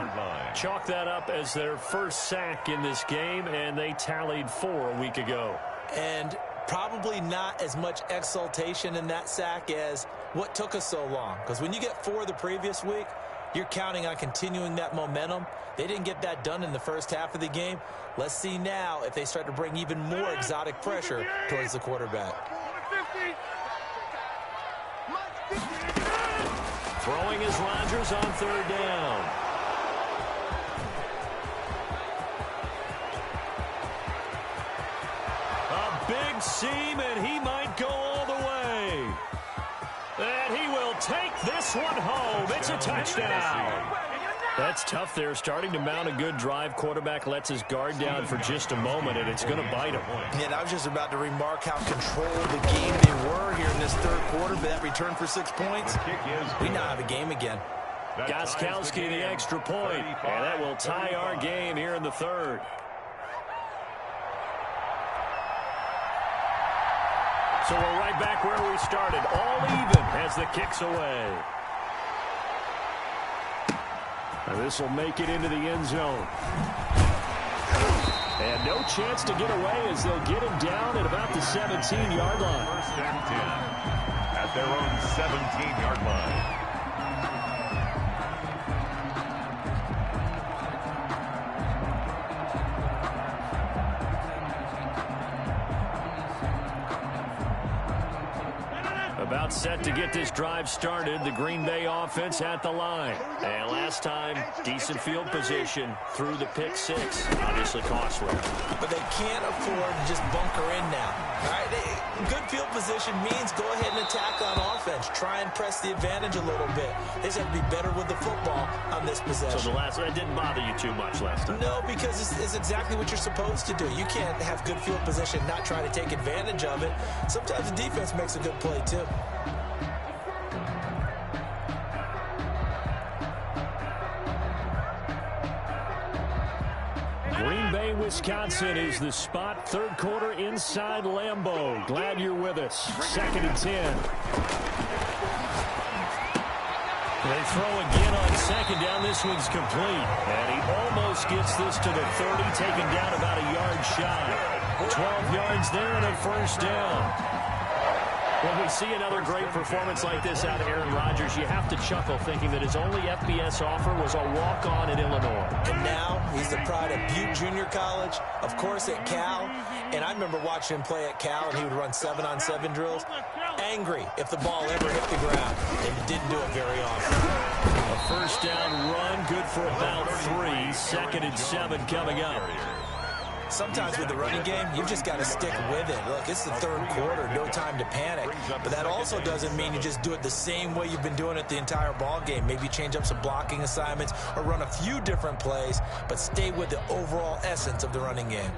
Chalk that up as their first sack in this game, and they tallied 4 a week ago. And probably not as much exultation in that sack as what took us so long. Because when you get 4 the previous week, you're counting on continuing that momentum. They didn't get that done in the first half of the game. Let's see now if they start to bring even more exotic pressure towards the quarterback. Throwing is Rodgers on 3rd down. A big seam, and he might go all the way. And he will take this one home. It's a touchdown. That's tough there, starting to mount a good drive. Quarterback lets his guard down for just a moment, and it's going to bite him. And I was just about to remark how controlled the game they were here in this 3rd quarter. But that return for 6 points, we now have a game again. Gostkowski the extra point, and that will tie our game here in the 3rd. So we're right back where we started, all even as the kick's away. And this will make it into the end zone. And no chance to get away as they'll get him down at about the 17-yard line. 1st and 10 at their own 17-yard line. About set to get this drive started. The Green Bay offense at the line. And last time, decent field position through the pick 6. Obviously costly. But they can't afford to just bunker in now. All right, good field position means go ahead and attack on offense. Try and press the advantage a little bit. They just have to be better with the football on this possession. So that didn't bother you too much last time? No, because it's exactly what you're supposed to do. You can't have good field position, not try to take advantage of it. Sometimes the defense makes a good play, too. Green Bay, Wisconsin is the spot. 3rd quarter inside Lambeau. Glad you're with us. 2nd and 10. They throw again on 2nd down. This one's complete. And he almost gets this to the 30, taken down about a yard shy. 12 yards there and a 1st down. When we see another great performance like this out of Aaron Rodgers, you have to chuckle thinking that his only FBS offer was a walk-on at Illinois. And now he's the pride of Butte Junior College, of course at Cal. And I remember watching him play at Cal, and he would run 7-on-7 drills. Angry if the ball ever hit the ground, and he didn't do it very often. A 1st down run, good for about 3. 2nd and 7 coming up. Sometimes with the running game, you've just got to stick with it. Look, it's the 3rd quarter, no time to panic. But that also doesn't mean you just do it the same way you've been doing it the entire ball game. Maybe change up some blocking assignments or run a few different plays, but stay with the overall essence of the running game.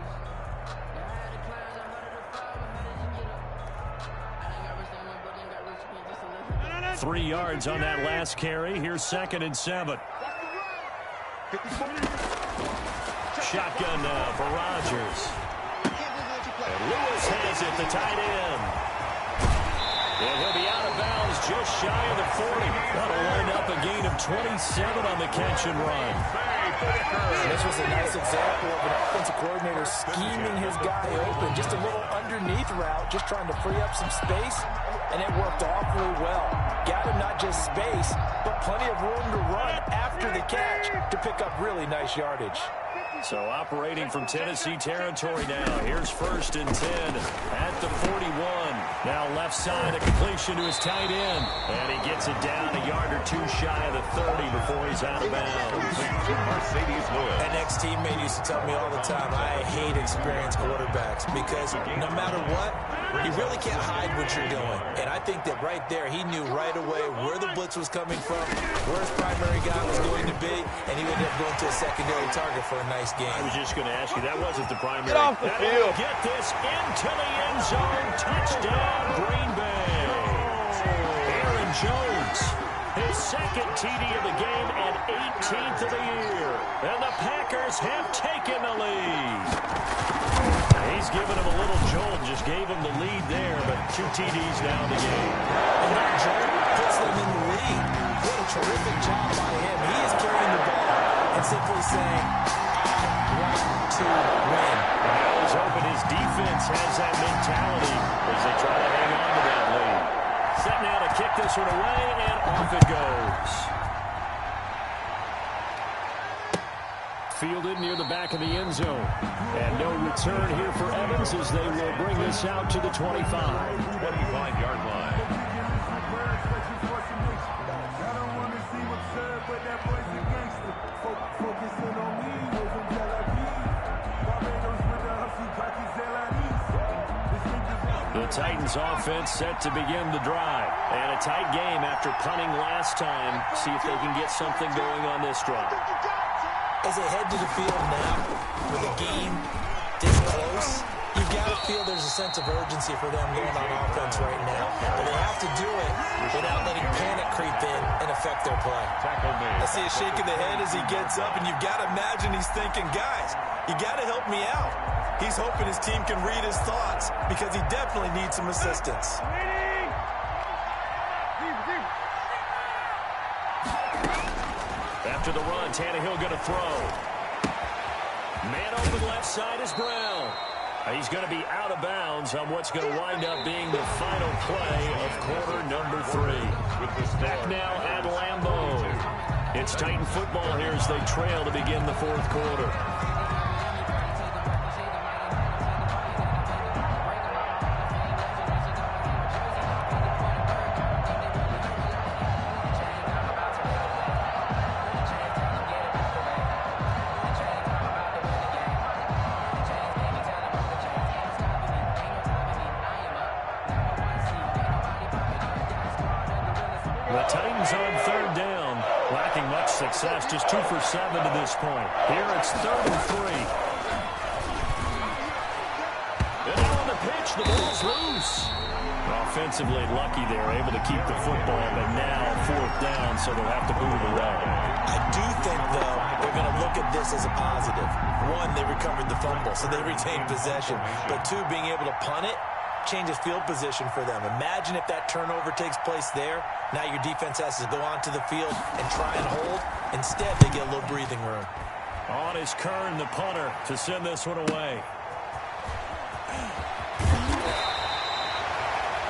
Three yards on that last carry. Here's 2nd and 7. Shotgun now for Rodgers. And Lewis has it, the tight end. And he'll be out of bounds just shy of the 40. That'll wind up a gain of 27 on the catch and run. This was a nice example of an offensive coordinator scheming his guy open. Just a little underneath route, just trying to free up some space, and it worked awfully well. Got him not just space, but plenty of room to run after the catch to pick up really nice yardage. So operating from Tennessee territory now. Here's 1st and 10 at the 41. Now left side, a completion to his tight end. And he gets it down a yard or two shy of the 30 before he's out of bounds. An ex-teammate used to tell me all the time, I hate experienced quarterbacks because no matter what, you really can't hide what you're doing. And I think that right there, he knew right away where the blitz was coming from, where his primary guy was going to be, and he would end up going to a secondary target for a nice game. I was just going to ask you, that wasn't the primary. Get off the field. Get this into the end zone. Touchdown, Green Bay. Aaron Jones, his 2nd TD of the game and 18th of the year. And the Packers have taken the lead. He's given him a little jolt, just gave him the lead there, but 2 TDs now in the game. And that jolt puts them in the lead. What a terrific job by him. He is carrying the ball and simply saying, to win. Now he's hoping his defense has that mentality as they try to hang on to that lead. Set now to kick this one away, and off it goes. Fielded near the back of the end zone. And no return here for Evans as they will bring this out to the 25. 25-yard line. The Titans offense set to begin the drive. And a tight game after punting last time. See if they can get something going on this drive. As they head to the field now, with the game this close, you've got to feel there's a sense of urgency for them going on offense right now. But they have to do it without letting panic creep in and affect their play. I see a shake of the head as he gets up, and you've got to imagine he's thinking, guys, you got to help me out. He's hoping his team can read his thoughts because he definitely needs some assistance. After the run, Tannehill going to throw. Man open left side is Brown. He's going to be out of bounds on what's going to wind up being the final play of quarter number 3. Back now at Lambeau. It's Titan football here as they trail to begin the 4th quarter. The Titans on 3rd down, lacking much success, just 2 for 7 to this point. Here it's 3rd and 3. And now on the pitch, the ball's loose. Offensively lucky they're able to keep the football, but now 4th down, so they'll have to boot it away. I do think, though, they're going to look at this as a positive. 1, they recovered the fumble, so they retained possession. But 2, being able to punt it changes field position for them. Imagine if that turnover takes place there. Now your defense has to go onto the field and try and hold. Instead, they get a little breathing room. On is Kern, the punter, to send this one away.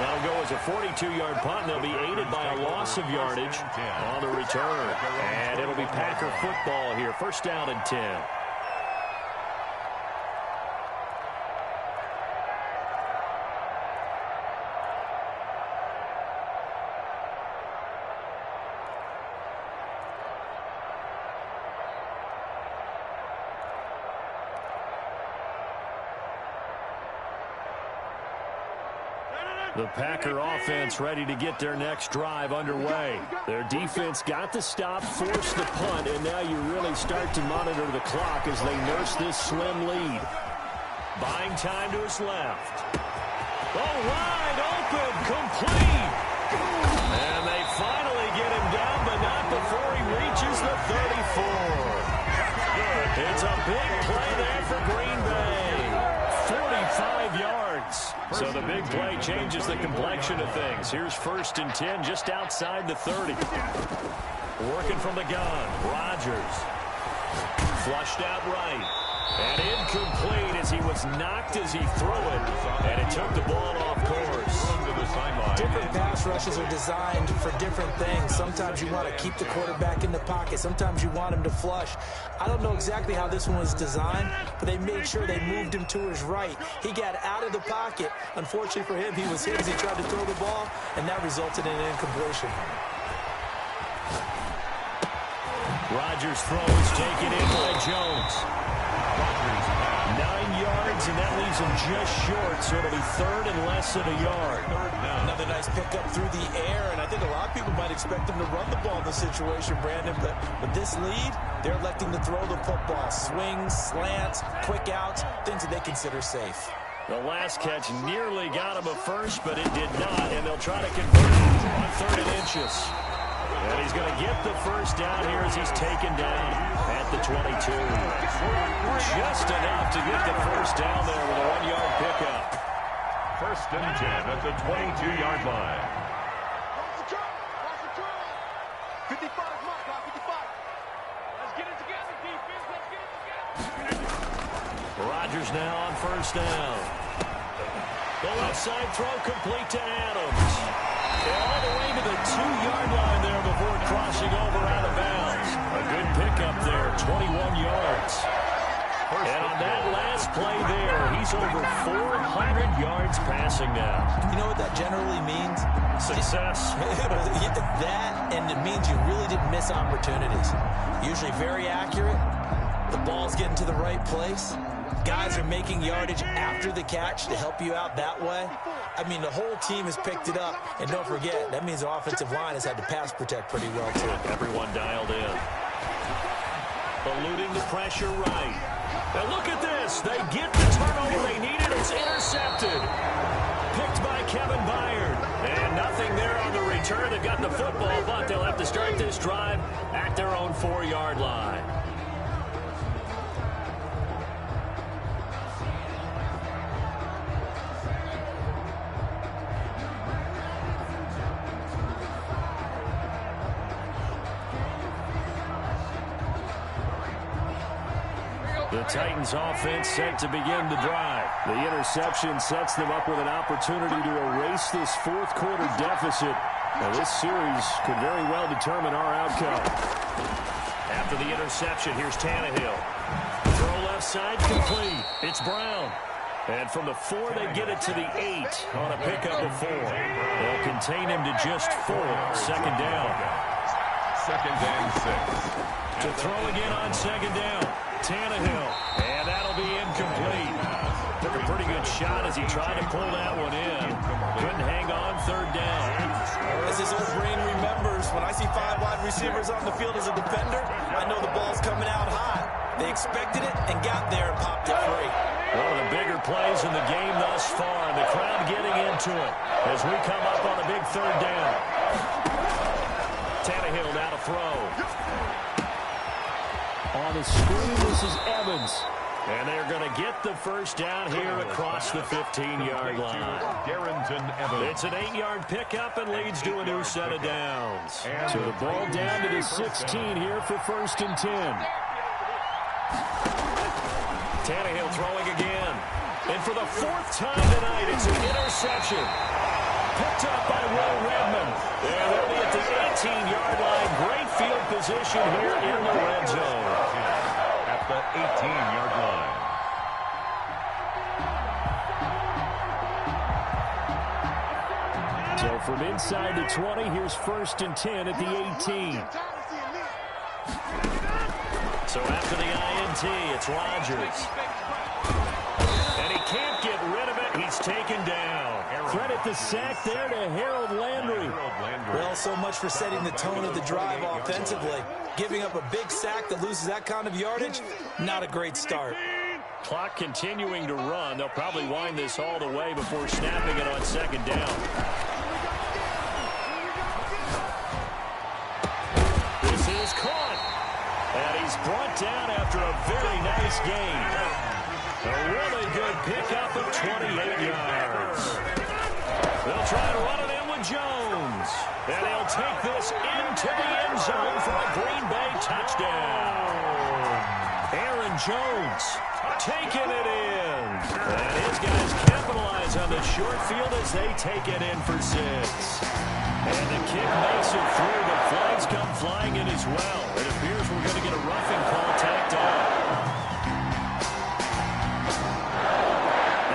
That'll go as a 42-yard punt. They'll be aided by a loss of yardage on the return. And it'll be Packer football here. 1st down and 10. The Packer offense ready to get their next drive underway. Their defense got the stop, forced the punt, and now you really start to monitor the clock as they nurse this slim lead. Buying time to his left. Oh, wide open, complete. And they finally get him down, but not before he reaches the 34. It's a big play there for Green Bay. 45 yards. So the big play changes the complexion of things. Here's 1st and 10 just outside the 30. Working from the gun, Rodgers. Flushed out right. And incomplete as he was knocked as he threw it. And it took the ball off course. Different pass rushes are designed for different things. Sometimes you want to keep the quarterback in the pocket. Sometimes you want him to flush. I don't know exactly how this one was designed, but they made sure they moved him to his right. He got out of the pocket. Unfortunately for him, he was hit as he tried to throw the ball, and that resulted in an incompletion. Rodgers' throw is taken in by Jones. 9 yards, and that leaves him just short, so it'll be third and less than a yard. Another nice pickup through the air, and I think a lot of people might expect him to run the ball in this situation, Brandon, but with this lead, they're electing to throw the football. Swings, slants, quick outs, things that they consider safe. The last catch nearly got him a first, but it did not, and they'll try to convert it on 3rd and inches. And he's going to get the first down here as he's taken down at the 22. Just enough to get the first down there with a 1-yard pickup. 1st and 10 at the 22-yard line. 55, mark, 55. Let's get it together, defense. Let's get it together. Rodgers now on 1st down. The left side throw complete to Adams. All the way to the 2-yard line there before crossing over out of bounds. A good pickup there, 21 yards. And on that last play there, he's over 400 yards passing now. You know what that generally means? Success. That, and it means you really didn't miss opportunities. Usually very accurate. The ball's getting to the right place. Guys are making yardage after the catch to help you out that way. I mean, the whole team has picked it up. And don't forget, that means the offensive line has had to pass protect pretty well, too. Everyone dialed in. Eluding the pressure right. And look at this. They get the turnover they needed. It's intercepted. Picked by Kevin Byard. And nothing there on the return. They've got the football, but they'll have to start this drive at their own 4-yard line. The Titans offense set to begin the drive. The interception sets them up with an opportunity to erase this 4th quarter deficit. Now, this series could very well determine our outcome. After the interception, here's Tannehill. Throw left side complete. It's Brown. And from the 4, they get it to the 8 on a pickup of 4. They'll contain him to just 4. 2nd down. 2nd and 6. To throw again on 2nd down. Tannehill, and that'll be incomplete. Took a pretty good shot as he tried to pull that one in. Couldn't hang on 3rd down. As his old brain remembers, when I see 5 wide receivers on the field as a defender, I know the ball's coming out hot. They expected it and got there and popped it free. One of the bigger plays in the game thus far. The crowd getting into it as we come up on a big 3rd down. Tannehill now to throw. On the screen, this is Evans. And they're going to get the first down here across the 15-yard line. It's an 8-yard pickup and leads to a new set of downs. So the ball down to the 16 here for 1st and 10. Tannehill throwing again. And for the 4th time tonight, it's an interception. Picked up by Will Redmond. And they'll be at the 18-yard line. Great field position here in the red zone. At the 18-yard line. So from inside the 20, here's 1st and 10 at the 18. So after the INT, it's Rodgers. And he can't get rid of it. He's taken down. Credit the sack there to Harold Landry. Well, so much for setting the tone of the drive offensively. Giving up a big sack that loses that kind of yardage, not a great start. Clock continuing to run. They'll probably wind this all the way before snapping it on 2nd down. This is caught. And he's brought down after a very nice gain. A really good pickup of 28 yards. They'll try to run it in with Jones. And he'll take this into the end zone for a Green Bay touchdown. Jones taking it in. And his guys capitalize on the short field as they take it in for 6. And the kick makes it through. The flags come flying in as well. It appears we're going to get a roughing call tacked on.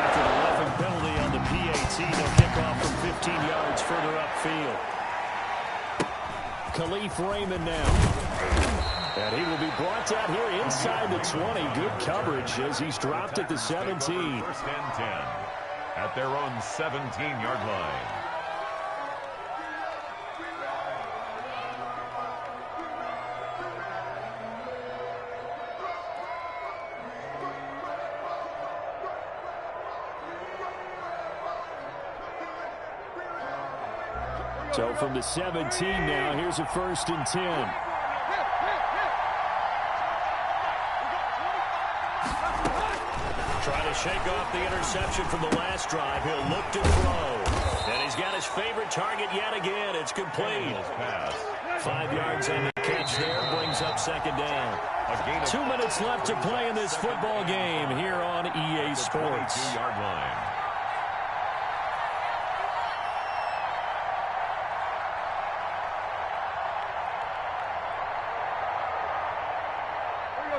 After the roughing penalty on the PAT, they'll kick off from 15 yards further upfield. Khalif Raymond now. And he will be brought down here inside the 20. Good coverage as he's dropped at the 17. First and 10 at their own 17-yard line. So from the 17 now, here's a first and 10. Trying to shake off the interception from the last drive. He'll look to throw. And he's got his favorite target yet again. It's complete. 5 yards on the catch there. Brings up second down. 2 minutes left to play in this football game here on EA Sports. 22-yard line.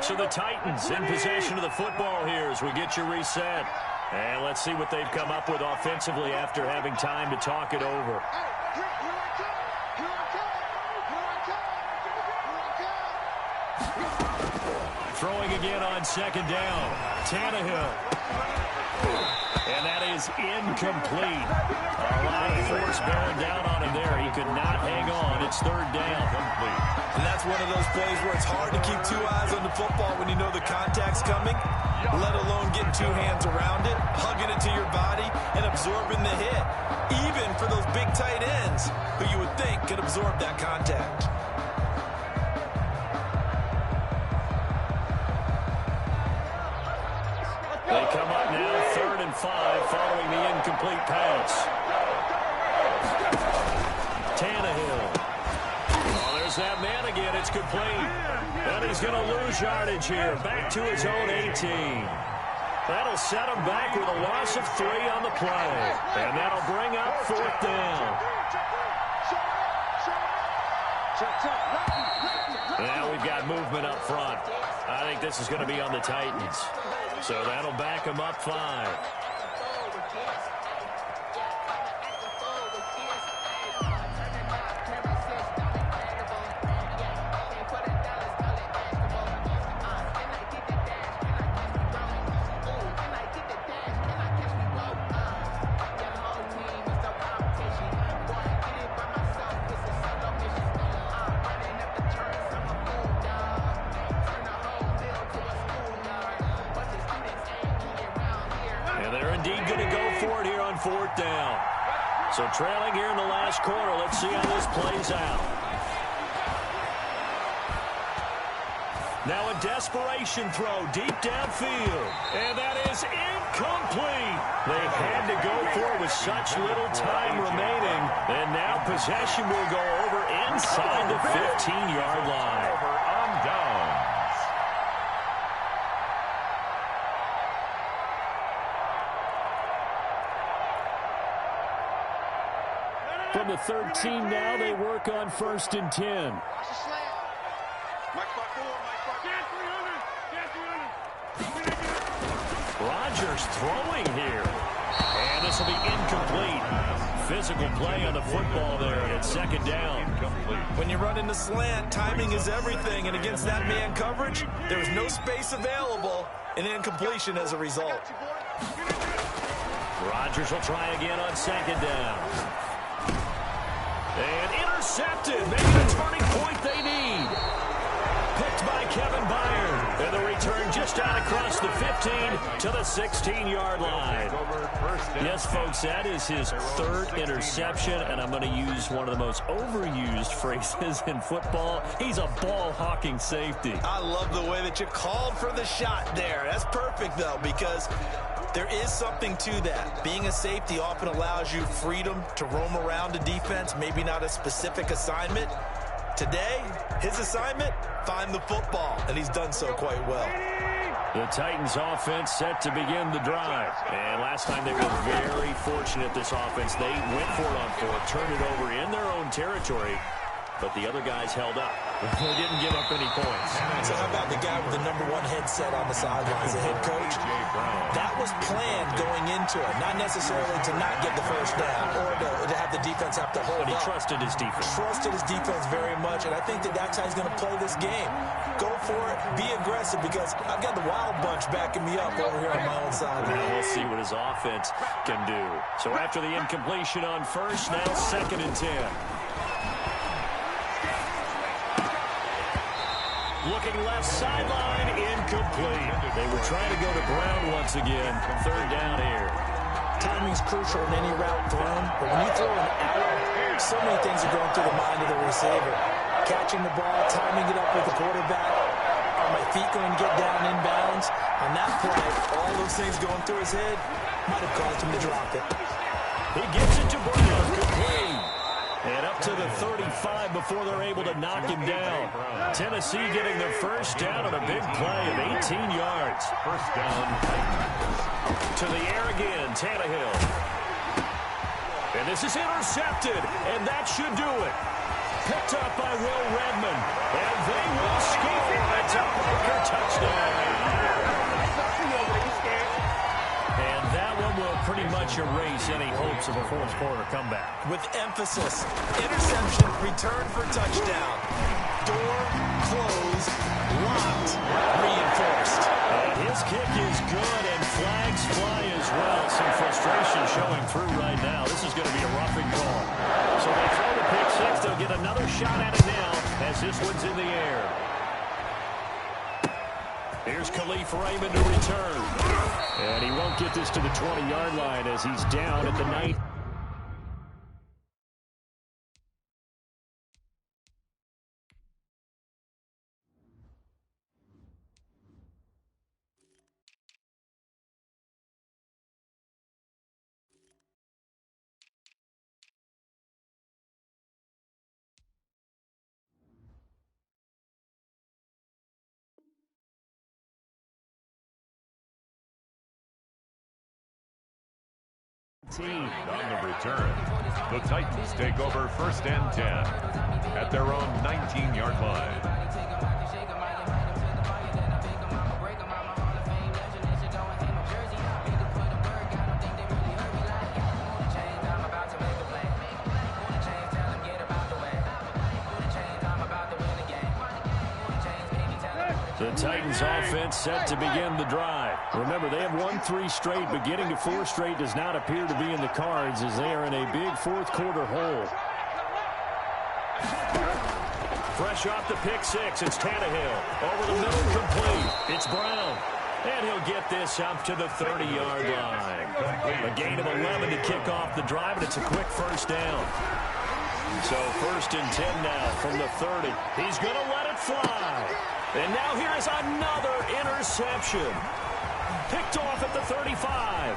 So the Titans in possession of the football here as we get you reset. And let's see what they've come up with offensively after having time to talk it over. Throwing again on second down. Tannehill. And that is incomplete. A lot of force bearing down on him there. He could not hang on. It's third down. And that's one of those plays where it's hard to keep 2 eyes on the football when you know the contact's coming, let alone getting 2 hands around it, hugging it to your body, and absorbing the hit. Even for those big tight ends who you would think could absorb that contact. They come up now, 3rd and 5, following the incomplete pass. Tannehill. Oh, there's that man again. It's complete. And he's going to lose yardage here. Back to his own 18. That'll set him back with a loss of 3 on the play. And that'll bring up 4th down. Now we've got movement up front. I think this is going to be on the Titans. So that'll back them up 5. Fourth down. So trailing here in the last quarter. Let's see how this plays out. Now a desperation throw deep downfield. And that is incomplete. They had to go for it with such little time remaining. And now possession will go over inside the 15-yard line. Over on downs. From the 13 now, they work on 1st and 10. Rodgers throwing here. And this will be incomplete. Physical play on the football there, and it's 2nd down. When you run in the slant, timing is everything, and against that man coverage, there is no space available, and incompletion as a result. Rodgers will try again on 2nd down. And intercepted. Maybe the turning point they need. Picked by Kevin Byard. And the return just out across the 15 to the 16-yard line. Yes, folks, that is his 3rd interception, and I'm going to use one of the most overused phrases in football. He's a ball-hawking safety. I love the way that you called for the shot there. That's perfect, though, because there is something to that. Being a safety often allows you freedom to roam around a defense, maybe not a specific assignment. Today, his assignment, find the football, and he's done so quite well. The Titans offense set to begin the drive. And last time they were very fortunate, this offense. They went for it on fourth, turned it over in their own territory, but the other guys held up. They didn't give up any points. So how about the guy with the #1 headset on the sidelines, the head coach? That was planned going into it, not necessarily to not get the first down or to have the defense have to hold up. But he trusted his defense. Trusted his defense very much, and I think that's how he's going to play this game. Go for it, be aggressive, because I've got the Wild Bunch backing me up over here on my own side. Now we'll see what his offense can do. So after the incompletion on first, now 2nd and 10. Looking left sideline, incomplete. They were trying to go to Brown once again. 3rd down here. Timing's crucial in any route thrown, but when you throw an out, so many things are going through the mind of the receiver. Catching the ball, timing it up with the quarterback. Are my feet going to get down inbounds? On that play, all those things going through his head might have caused him to drop it. He gets it to Brown. Complete. And up to the 35 before they're able to knock him down. Tennessee getting their first down on a big play of 18 yards. First down. To the air again, Tannehill. And this is intercepted, and that should do it. Picked up by Will Redmond. And they will score. It's a Baker touchdown. And that one will pretty much erase any hopes of a fourth-quarter comeback. With emphasis, interception, return for touchdown. Door closed, locked, reinforced. And his kick is good, and flags fly as well. Some frustration showing through right now. This is going to be a roughing call. So they throw the pick six. They'll get another shot at it now as this one's in the air. Here's Khalif Raymond to return. And he won't get this to the 20-yard line as he's down at the 9. On the return, the Titans take over 1st and 10 at their own 19-yard line. The Titans offense set to begin the drive. Remember, they have won 3 straight, but getting to 4 straight does not appear to be in the cards as they are in a big fourth-quarter hole. Fresh off the pick six, it's Tannehill. Over the middle, complete. It's Brown. And he'll get this up to the 30-yard line. A gain of 11 to kick off the drive, and it's a quick first down. So 1st and 10 now from the 30. He's going to let it fly. And now here is another interception. Picked off at the 35.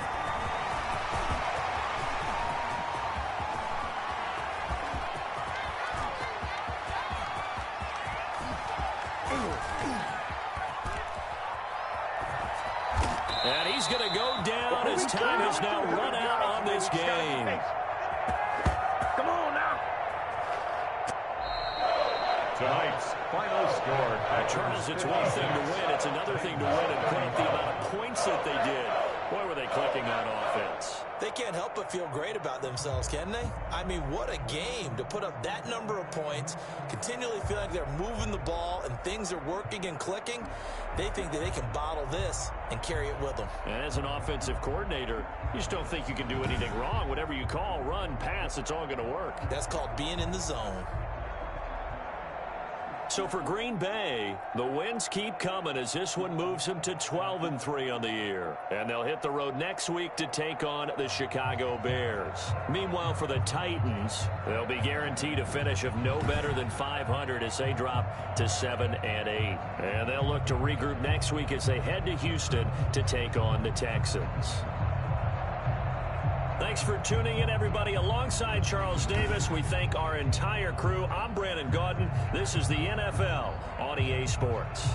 And he's going to go down as time has now run out on this game. Come on now. Tonight's final score. Charles, it's one thing to win. It's another thing to win and put up the amount of points that they did. Boy, were they clicking on offense. They can't help but feel great about themselves, can they? I mean, what a game to put up that number of points, continually feel like they're moving the ball and things are working and clicking. They think that they can bottle this and carry it with them. And as an offensive coordinator, you just don't think you can do anything wrong. Whatever you call, run, pass, it's all going to work. That's called being in the zone. So for Green Bay, the wins keep coming as this one moves them to 12-3 on the year. And they'll hit the road next week to take on the Chicago Bears. Meanwhile, for the Titans, they'll be guaranteed a finish of no better than 500 as they drop to 7-8. And they'll look to regroup next week as they head to Houston to take on the Texans. Thanks for tuning in, everybody. Alongside Charles Davis, we thank our entire crew. I'm Brandon Gaudin. This is the NFL on EA Sports.